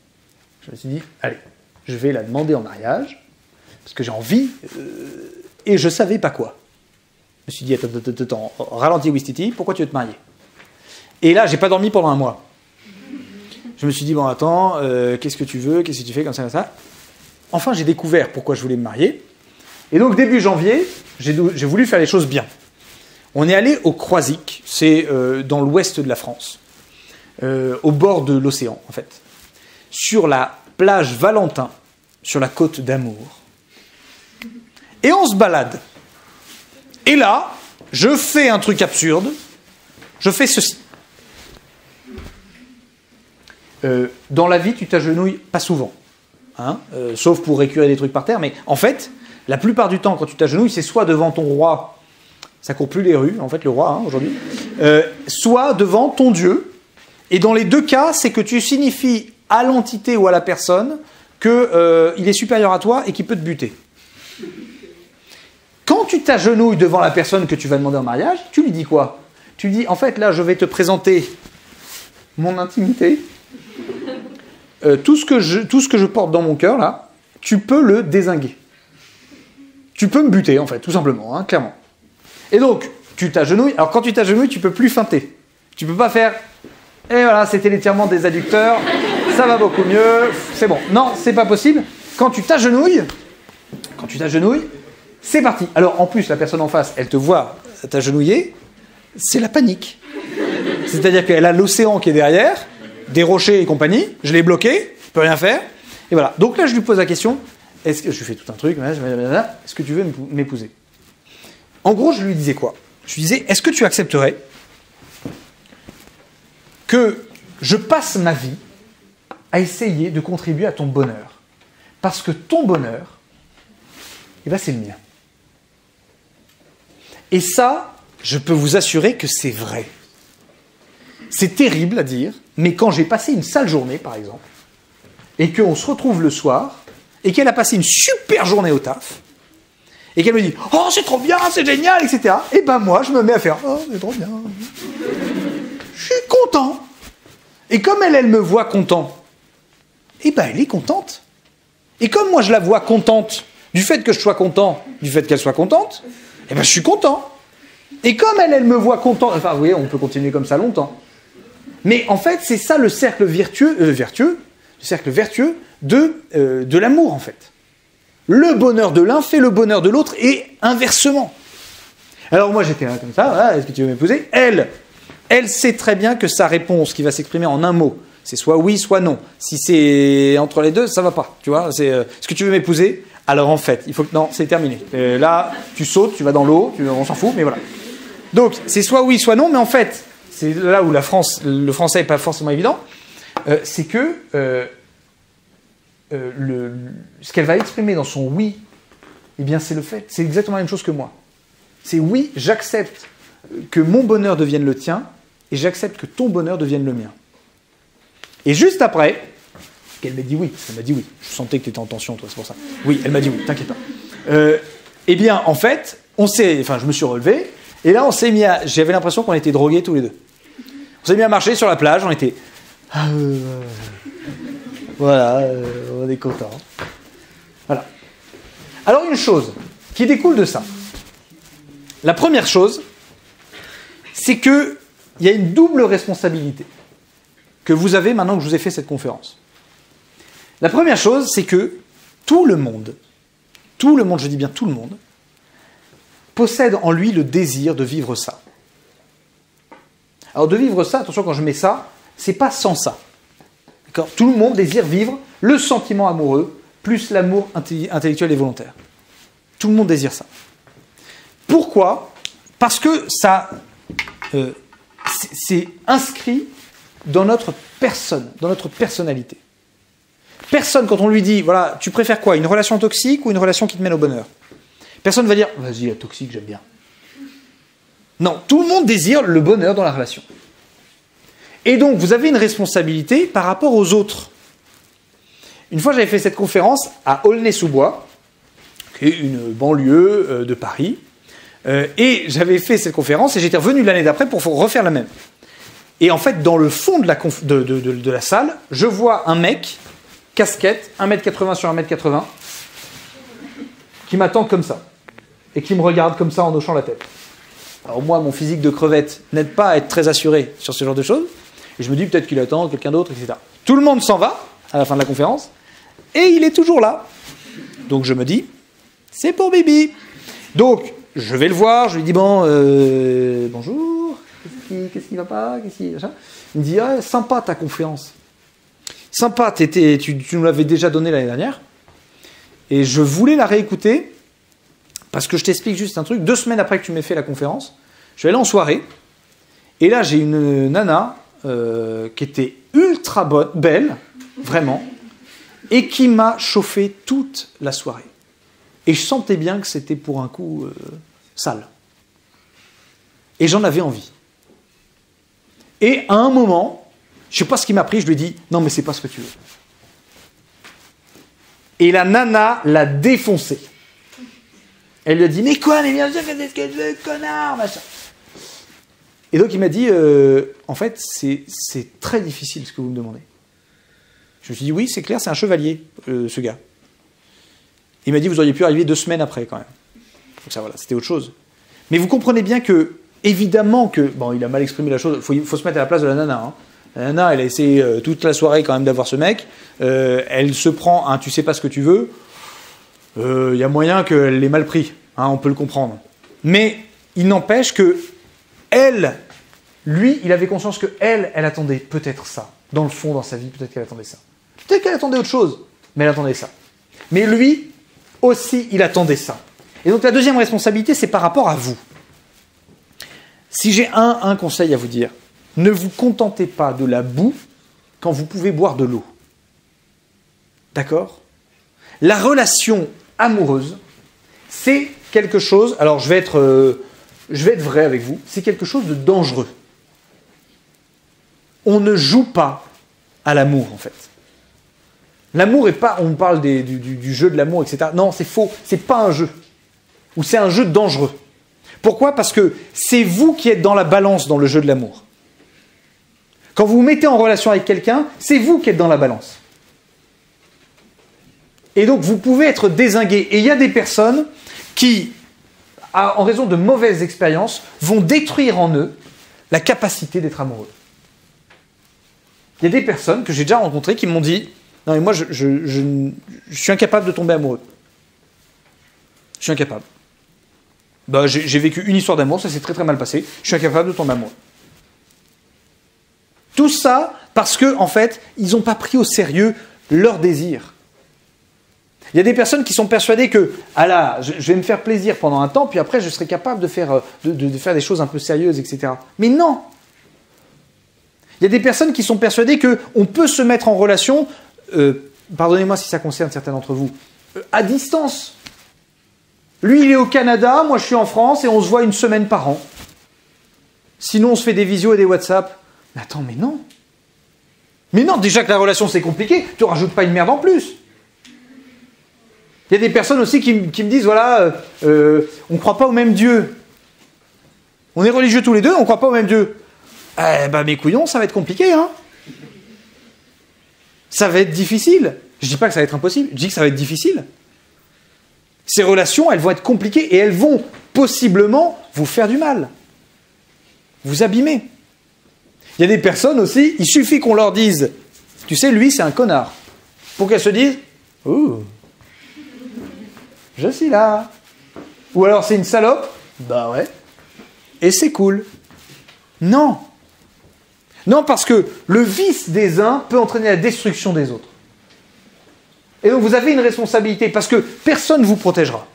Je me suis dit, allez, je vais la demander en mariage, parce que j'ai envie, et je ne savais pas quoi. Je me suis dit, attends, ralentis Wistiti, pourquoi tu veux te marier? Et là, j'ai pas dormi pendant un mois. Je me suis dit, bon, attends, qu'est-ce que tu veux, qu'est-ce que tu fais, comme ça. Enfin, j'ai découvert pourquoi je voulais me marier. Et donc, début janvier, j'ai voulu faire les choses bien. On est allé au Croisic, c'est dans l'ouest de la France, au bord de l'océan, en fait, sur la plage Valentin, sur la côte d'Amour. Et on se balade. Et là, je fais un truc absurde, je fais ceci. Dans la vie, tu t'agenouilles pas souvent, hein, sauf pour récurer des trucs par terre, mais en fait, la plupart du temps, quand tu t'agenouilles, c'est soit devant ton roi, ça court plus les rues, en fait, le roi, hein, aujourd'hui, soit devant ton Dieu, et dans les deux cas, c'est que tu signifies à l'entité ou à la personne qu'il est supérieur à toi et qu'il peut te buter. Quand tu t'agenouilles devant la personne que tu vas demander en mariage, tu lui dis quoi? Tu lui dis, en fait, là, je vais te présenter mon intimité, tout ce que je porte dans mon cœur, là, tu peux le dézinguer. Tu peux me buter, en fait, tout simplement, hein, clairement. Et donc, tu t'agenouilles. Alors, quand tu t'agenouilles, tu peux plus feinter. Tu peux pas faire, et voilà, c'était l'étirement des adducteurs, ça va beaucoup mieux, c'est bon. Non, c'est pas possible. Quand tu t'agenouilles, c'est parti. Alors, en plus, la personne en face, elle te voit t'agenouiller, c'est la panique. C'est-à-dire qu'elle a l'océan qui est derrière, des rochers et compagnie, je l'ai bloqué, je peux rien faire, et voilà. Donc là, je lui pose la question, est-ce que je lui fais tout un truc, est-ce que tu veux m'épouser? En gros, je lui disais quoi? Je lui disais, est-ce que tu accepterais que je passe ma vie à essayer de contribuer à ton bonheur? Parce que ton bonheur, eh ben, c'est le mien. Et ça, je peux vous assurer que c'est vrai. C'est terrible à dire, mais quand j'ai passé une sale journée, par exemple, et qu'on se retrouve le soir, et qu'elle a passé une super journée au taf, et qu'elle me dit « Oh, c'est trop bien, c'est génial, etc. » Et ben moi, je me mets à faire « Oh, c'est trop bien. » Je suis content. Et comme elle me voit content, et ben elle est contente. Et comme moi, je la vois contente, du fait que je sois content, du fait qu'elle soit contente, et ben je suis content. Et comme elle me voit content, enfin, vous voyez, on peut continuer comme ça longtemps. Mais en fait, c'est ça le cercle le cercle vertueux de l'amour, en fait. Le bonheur de l'un fait le bonheur de l'autre et inversement. Alors moi, j'étais là comme ça, voilà, est-ce que tu veux m'épouser? Elle sait très bien que sa réponse qui va s'exprimer en un mot, c'est soit oui, soit non. Si c'est entre les deux, ça va pas, tu vois. C'est est-ce que tu veux m'épouser? Alors en fait, il faut que non, c'est terminé. Là, tu sautes, tu vas dans l'eau, on s'en fout, mais voilà. Donc, c'est soit oui, soit non, mais en fait, c'est là où le français n'est pas forcément évident, c'est que ce qu'elle va exprimer dans son oui, eh bien, c'est le fait. C'est exactement la même chose que moi. C'est oui, j'accepte que mon bonheur devienne le tien, et j'accepte que ton bonheur devienne le mien. Et juste après, qu'elle m'a dit oui, je sentais que tu étais en tension, toi, c'est pour ça. Oui, elle m'a dit oui, t'inquiète pas. Eh bien, en fait, je me suis relevé, et là, j'avais l'impression qu'on était drogués tous les deux. On s'est mis à marcher sur la plage, on était... Voilà, on est content. Voilà. Alors, une chose qui découle de ça. La première chose, c'est qu'il y a une double responsabilité que vous avez maintenant que je vous ai fait cette conférence. La première chose, c'est que tout le monde, je dis bien tout le monde, possède en lui le désir de vivre ça. Alors de vivre ça, attention quand je mets ça, c'est pas sans ça. D'accord ? Tout le monde désire vivre le sentiment amoureux plus l'amour intellectuel et volontaire. Tout le monde désire ça. Pourquoi ? Parce que ça, c'est inscrit dans notre personne, dans notre personnalité. Personne, quand on lui dit, voilà, tu préfères quoi ? Une relation toxique ou une relation qui te mène au bonheur ? Personne ne va dire, vas-y, la toxique, j'aime bien. Non, tout le monde désire le bonheur dans la relation. Et donc, vous avez une responsabilité par rapport aux autres. Une fois, j'avais fait cette conférence à Aulnay-sous-Bois, qui est une banlieue de Paris, et j'avais fait cette conférence et j'étais revenu l'année d'après pour refaire la même. Et en fait, dans le fond de la salle, je vois un mec, casquette, 1m80 sur 1m80, qui m'attend comme ça, et qui me regarde comme ça en hochant la tête. Alors moi, mon physique de crevette n'aide pas à être très assuré sur ce genre de choses, et je me dis peut-être qu'il attend quelqu'un d'autre, etc. Tout le monde s'en va à la fin de la conférence, et il est toujours là. Donc je me dis, c'est pour Bibi. Donc, je vais le voir, je lui dis, bon, bonjour, qu'est-ce qui va pas, Il me dit, ah, sympa ta conférence. Sympa, tu nous l'avais déjà donné l'année dernière. Et je voulais la réécouter, parce que je t'explique juste un truc. 2 semaines après que tu m'aies fait la conférence, je suis allé en soirée, et là j'ai une nana qui était ultra belle, vraiment, et qui m'a chauffé toute la soirée. Et je sentais bien que c'était pour un coup sale. Et j'en avais envie. Et à un moment, je ne sais pas ce qui m'a pris, je lui ai dit « Non, mais c'est pas ce que tu veux. » Et la nana l'a défoncé. Elle lui a dit « Mais quoi, mais bien sûr que c'est ce que tu veux, connard !» machin. Et donc il m'a dit « En fait, c'est très difficile ce que vous me demandez. » Je me suis dit « Oui, c'est clair, c'est un chevalier, ce gars. » Il m'a dit, vous auriez pu arriver 2 semaines après, quand même. Donc ça, voilà, c'était autre chose. Mais vous comprenez bien que, évidemment que... Bon, il a mal exprimé la chose, il faut se mettre à la place de la nana. Hein. La nana, elle a essayé toute la soirée, quand même, d'avoir ce mec. Elle se prend un « tu sais pas ce que tu veux ». Il y a moyen qu'elle l'ait mal pris. Hein, on peut le comprendre. Mais il n'empêche que, lui, il avait conscience que elle attendait peut-être ça. Dans le fond, dans sa vie, peut-être qu'elle attendait ça. Peut-être qu'elle attendait autre chose, mais elle attendait ça. Mais lui... aussi, il attendait ça. Et donc la deuxième responsabilité, c'est par rapport à vous. Si j'ai un conseil à vous dire, ne vous contentez pas de la boue quand vous pouvez boire de l'eau. D'accord ? La relation amoureuse, c'est quelque chose, alors je vais être vrai avec vous, c'est quelque chose de dangereux. On ne joue pas à l'amour, en fait. L'amour est pas, on parle du jeu de l'amour, etc. Non, c'est faux, c'est pas un jeu. Ou c'est un jeu dangereux. Pourquoi ? Parce que c'est vous qui êtes dans la balance dans le jeu de l'amour. Quand vous vous mettez en relation avec quelqu'un, c'est vous qui êtes dans la balance. Et donc vous pouvez être dézingué. Et il y a des personnes qui, en raison de mauvaises expériences, vont détruire en eux la capacité d'être amoureux. Il y a des personnes que j'ai déjà rencontrées qui m'ont dit « Non mais moi je suis incapable de tomber amoureux. Je suis incapable. Bah, j'ai vécu une histoire d'amour, ça s'est très très mal passé, je suis incapable de tomber amoureux. » Tout ça parce que, en fait, ils n'ont pas pris au sérieux leur désir. Il y a des personnes qui sont persuadées que ah là, je vais me faire plaisir pendant un temps, puis après je serai capable de faire des choses un peu sérieuses, etc. Mais non. Il y a des personnes qui sont persuadées qu'on peut se mettre en relation, pardonnez-moi si ça concerne certains d'entre vous, à distance. Lui, il est au Canada, moi je suis en France, et on se voit 1 semaine par an. Sinon, on se fait des visios et des WhatsApp. Mais attends, mais non. Mais non, déjà que la relation c'est compliqué, tu rajoutes pas une merde en plus. Il y a des personnes aussi qui me disent, voilà, on ne croit pas au même Dieu. On est religieux tous les deux, on ne croit pas au même Dieu. Eh ben mes couillons, ça va être compliqué, hein. Ça va être difficile. Je dis pas que ça va être impossible, je dis que ça va être difficile. Ces relations, elles vont être compliquées et elles vont possiblement vous faire du mal. Vous abîmer. Il y a des personnes aussi, il suffit qu'on leur dise, tu sais, lui c'est un connard. Pour qu'elles se disent, ouh, je suis là. Ou alors c'est une salope, bah ouais. Et c'est cool. Non. Non, parce que le vice des uns peut entraîner la destruction des autres. Et donc vous avez une responsabilité, parce que personne ne vous protégera.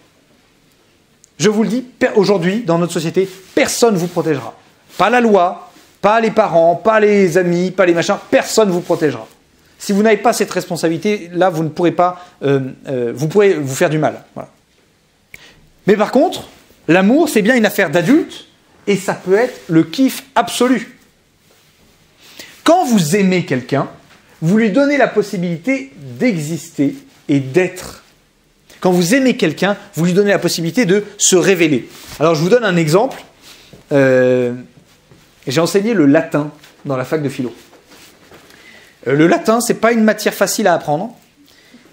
Je vous le dis, aujourd'hui, dans notre société, personne ne vous protégera. Pas la loi, pas les parents, pas les amis, pas les machins, personne ne vous protégera. Si vous n'avez pas cette responsabilité, là, vous ne pourrez pas, vous pourrez vous faire du mal. Voilà. Mais par contre, l'amour, c'est bien une affaire d'adulte, et ça peut être le kiff absolu. Quand vous aimez quelqu'un, vous lui donnez la possibilité d'exister et d'être. Quand vous aimez quelqu'un, vous lui donnez la possibilité de se révéler. Alors, je vous donne un exemple. J'ai enseigné le latin dans la fac de philo. Le latin, c'est pas une matière facile à apprendre.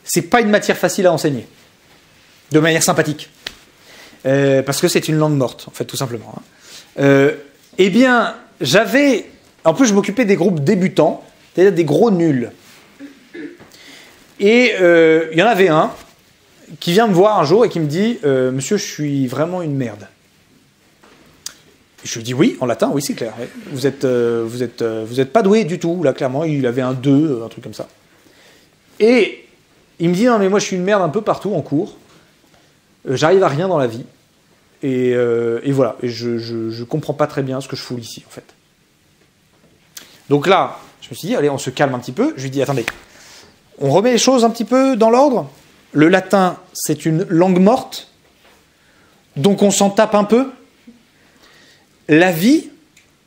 C'est pas une matière facile à enseigner. De manière sympathique. Parce que c'est une langue morte, en fait, tout simplement. Eh bien, j'avais... En plus, je m'occupais des groupes débutants, c'est-à-dire des gros nuls. Et il y en avait un qui vient me voir un jour et qui me dit « Monsieur, je suis vraiment une merde. » Je lui dis « Oui, en latin, oui, c'est clair. Vous êtes pas doué du tout. » Là, clairement, il avait un 2, un truc comme ça. Et il me dit « Non, mais moi, je suis une merde un peu partout en cours. J'arrive à rien dans la vie. Et voilà. Et je comprends pas très bien ce que je fous ici, en fait. » Donc là, je me suis dit « Allez, on se calme un petit peu. » Je lui dis « Attendez, on remet les choses un petit peu dans l'ordre. Le latin, c'est une langue morte. Donc, on s'en tape un peu. La vie,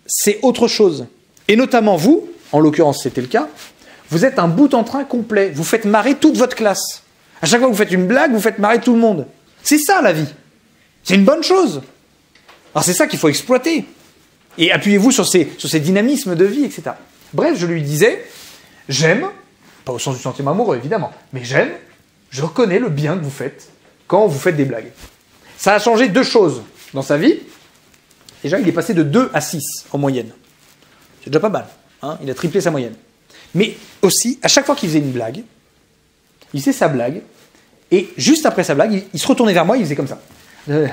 c'est autre chose. Et notamment vous, en l'occurrence c'était le cas, vous êtes un bout en train complet. Vous faites marrer toute votre classe. À chaque fois que vous faites une blague, vous faites marrer tout le monde. C'est ça la vie. C'est une bonne chose. Alors c'est ça qu'il faut exploiter. Et appuyez-vous sur ces dynamismes de vie, etc. Bref, je lui disais, j'aime, pas au sens du sentiment amoureux évidemment, mais j'aime, je reconnais le bien que vous faites quand vous faites des blagues. Ça a changé 2 choses dans sa vie. Déjà, il est passé de 2 à 6 en moyenne. C'est déjà pas mal. Hein, il a triplé sa moyenne. Mais aussi, à chaque fois qu'il faisait une blague, il faisait sa blague, et juste après sa blague, il se retournait vers moi, il faisait comme ça. Il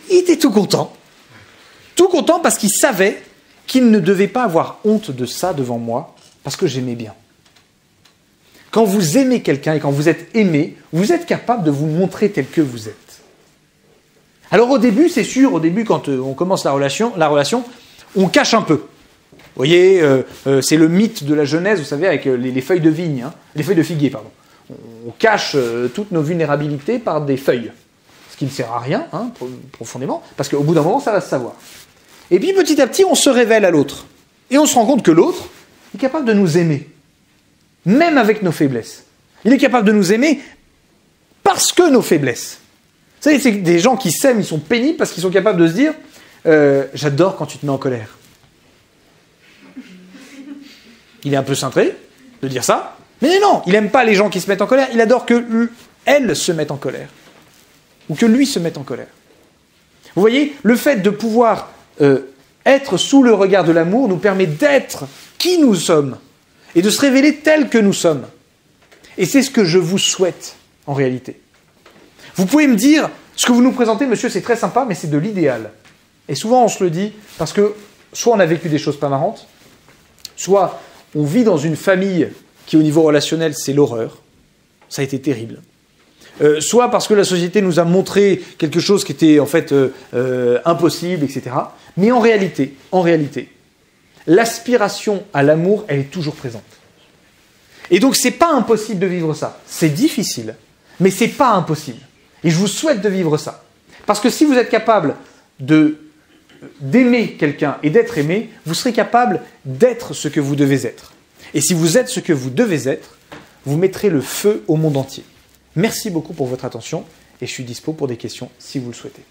était tout content. Tout content parce qu'il savait qu'il ne devait pas avoir honte de ça devant moi, parce que j'aimais bien. Quand vous aimez quelqu'un et quand vous êtes aimé, vous êtes capable de vous montrer tel que vous êtes. Alors au début, c'est sûr, au début, quand on commence la relation, on cache un peu. Vous voyez, c'est le mythe de la Genèse, vous savez, avec les feuilles de vigne, hein, les feuilles de figuier, pardon. On cache toutes nos vulnérabilités par des feuilles, ce qui ne sert à rien, hein, profondément, parce qu'au bout d'un moment, ça va se savoir. Et puis petit à petit, on se révèle à l'autre. Et on se rend compte que l'autre est capable de nous aimer, même avec nos faiblesses. Il est capable de nous aimer parce que nos faiblesses. Vous savez, c'est des gens qui s'aiment, ils sont pénibles parce qu'ils sont capables de se dire j'adore quand tu te mets en colère. Il est un peu cintré de dire ça, mais non, il n'aime pas les gens qui se mettent en colère, il adore que elle se mette en colère, ou que lui se mette en colère. Vous voyez, le fait de pouvoir être sous le regard de l'amour nous permet d'être qui nous sommes, et de se révéler tel que nous sommes. Et c'est ce que je vous souhaite, en réalité. Vous pouvez me dire, ce que vous nous présentez, monsieur, c'est très sympa, mais c'est de l'idéal. Et souvent, on se le dit, parce que soit on a vécu des choses pas marrantes, soit on vit dans une famille qui, au niveau relationnel, c'est l'horreur. Ça a été terrible. Soit parce que la société nous a montré quelque chose qui était, en fait, impossible, etc. Mais en réalité, l'aspiration à l'amour, elle est toujours présente. Et donc, c'est pas impossible de vivre ça. C'est difficile, mais c'est pas impossible. Et je vous souhaite de vivre ça. Parce que si vous êtes capable d'aimer quelqu'un et d'être aimé, vous serez capable d'être ce que vous devez être. Et si vous êtes ce que vous devez être, vous mettrez le feu au monde entier. Merci beaucoup pour votre attention et je suis dispo pour des questions si vous le souhaitez.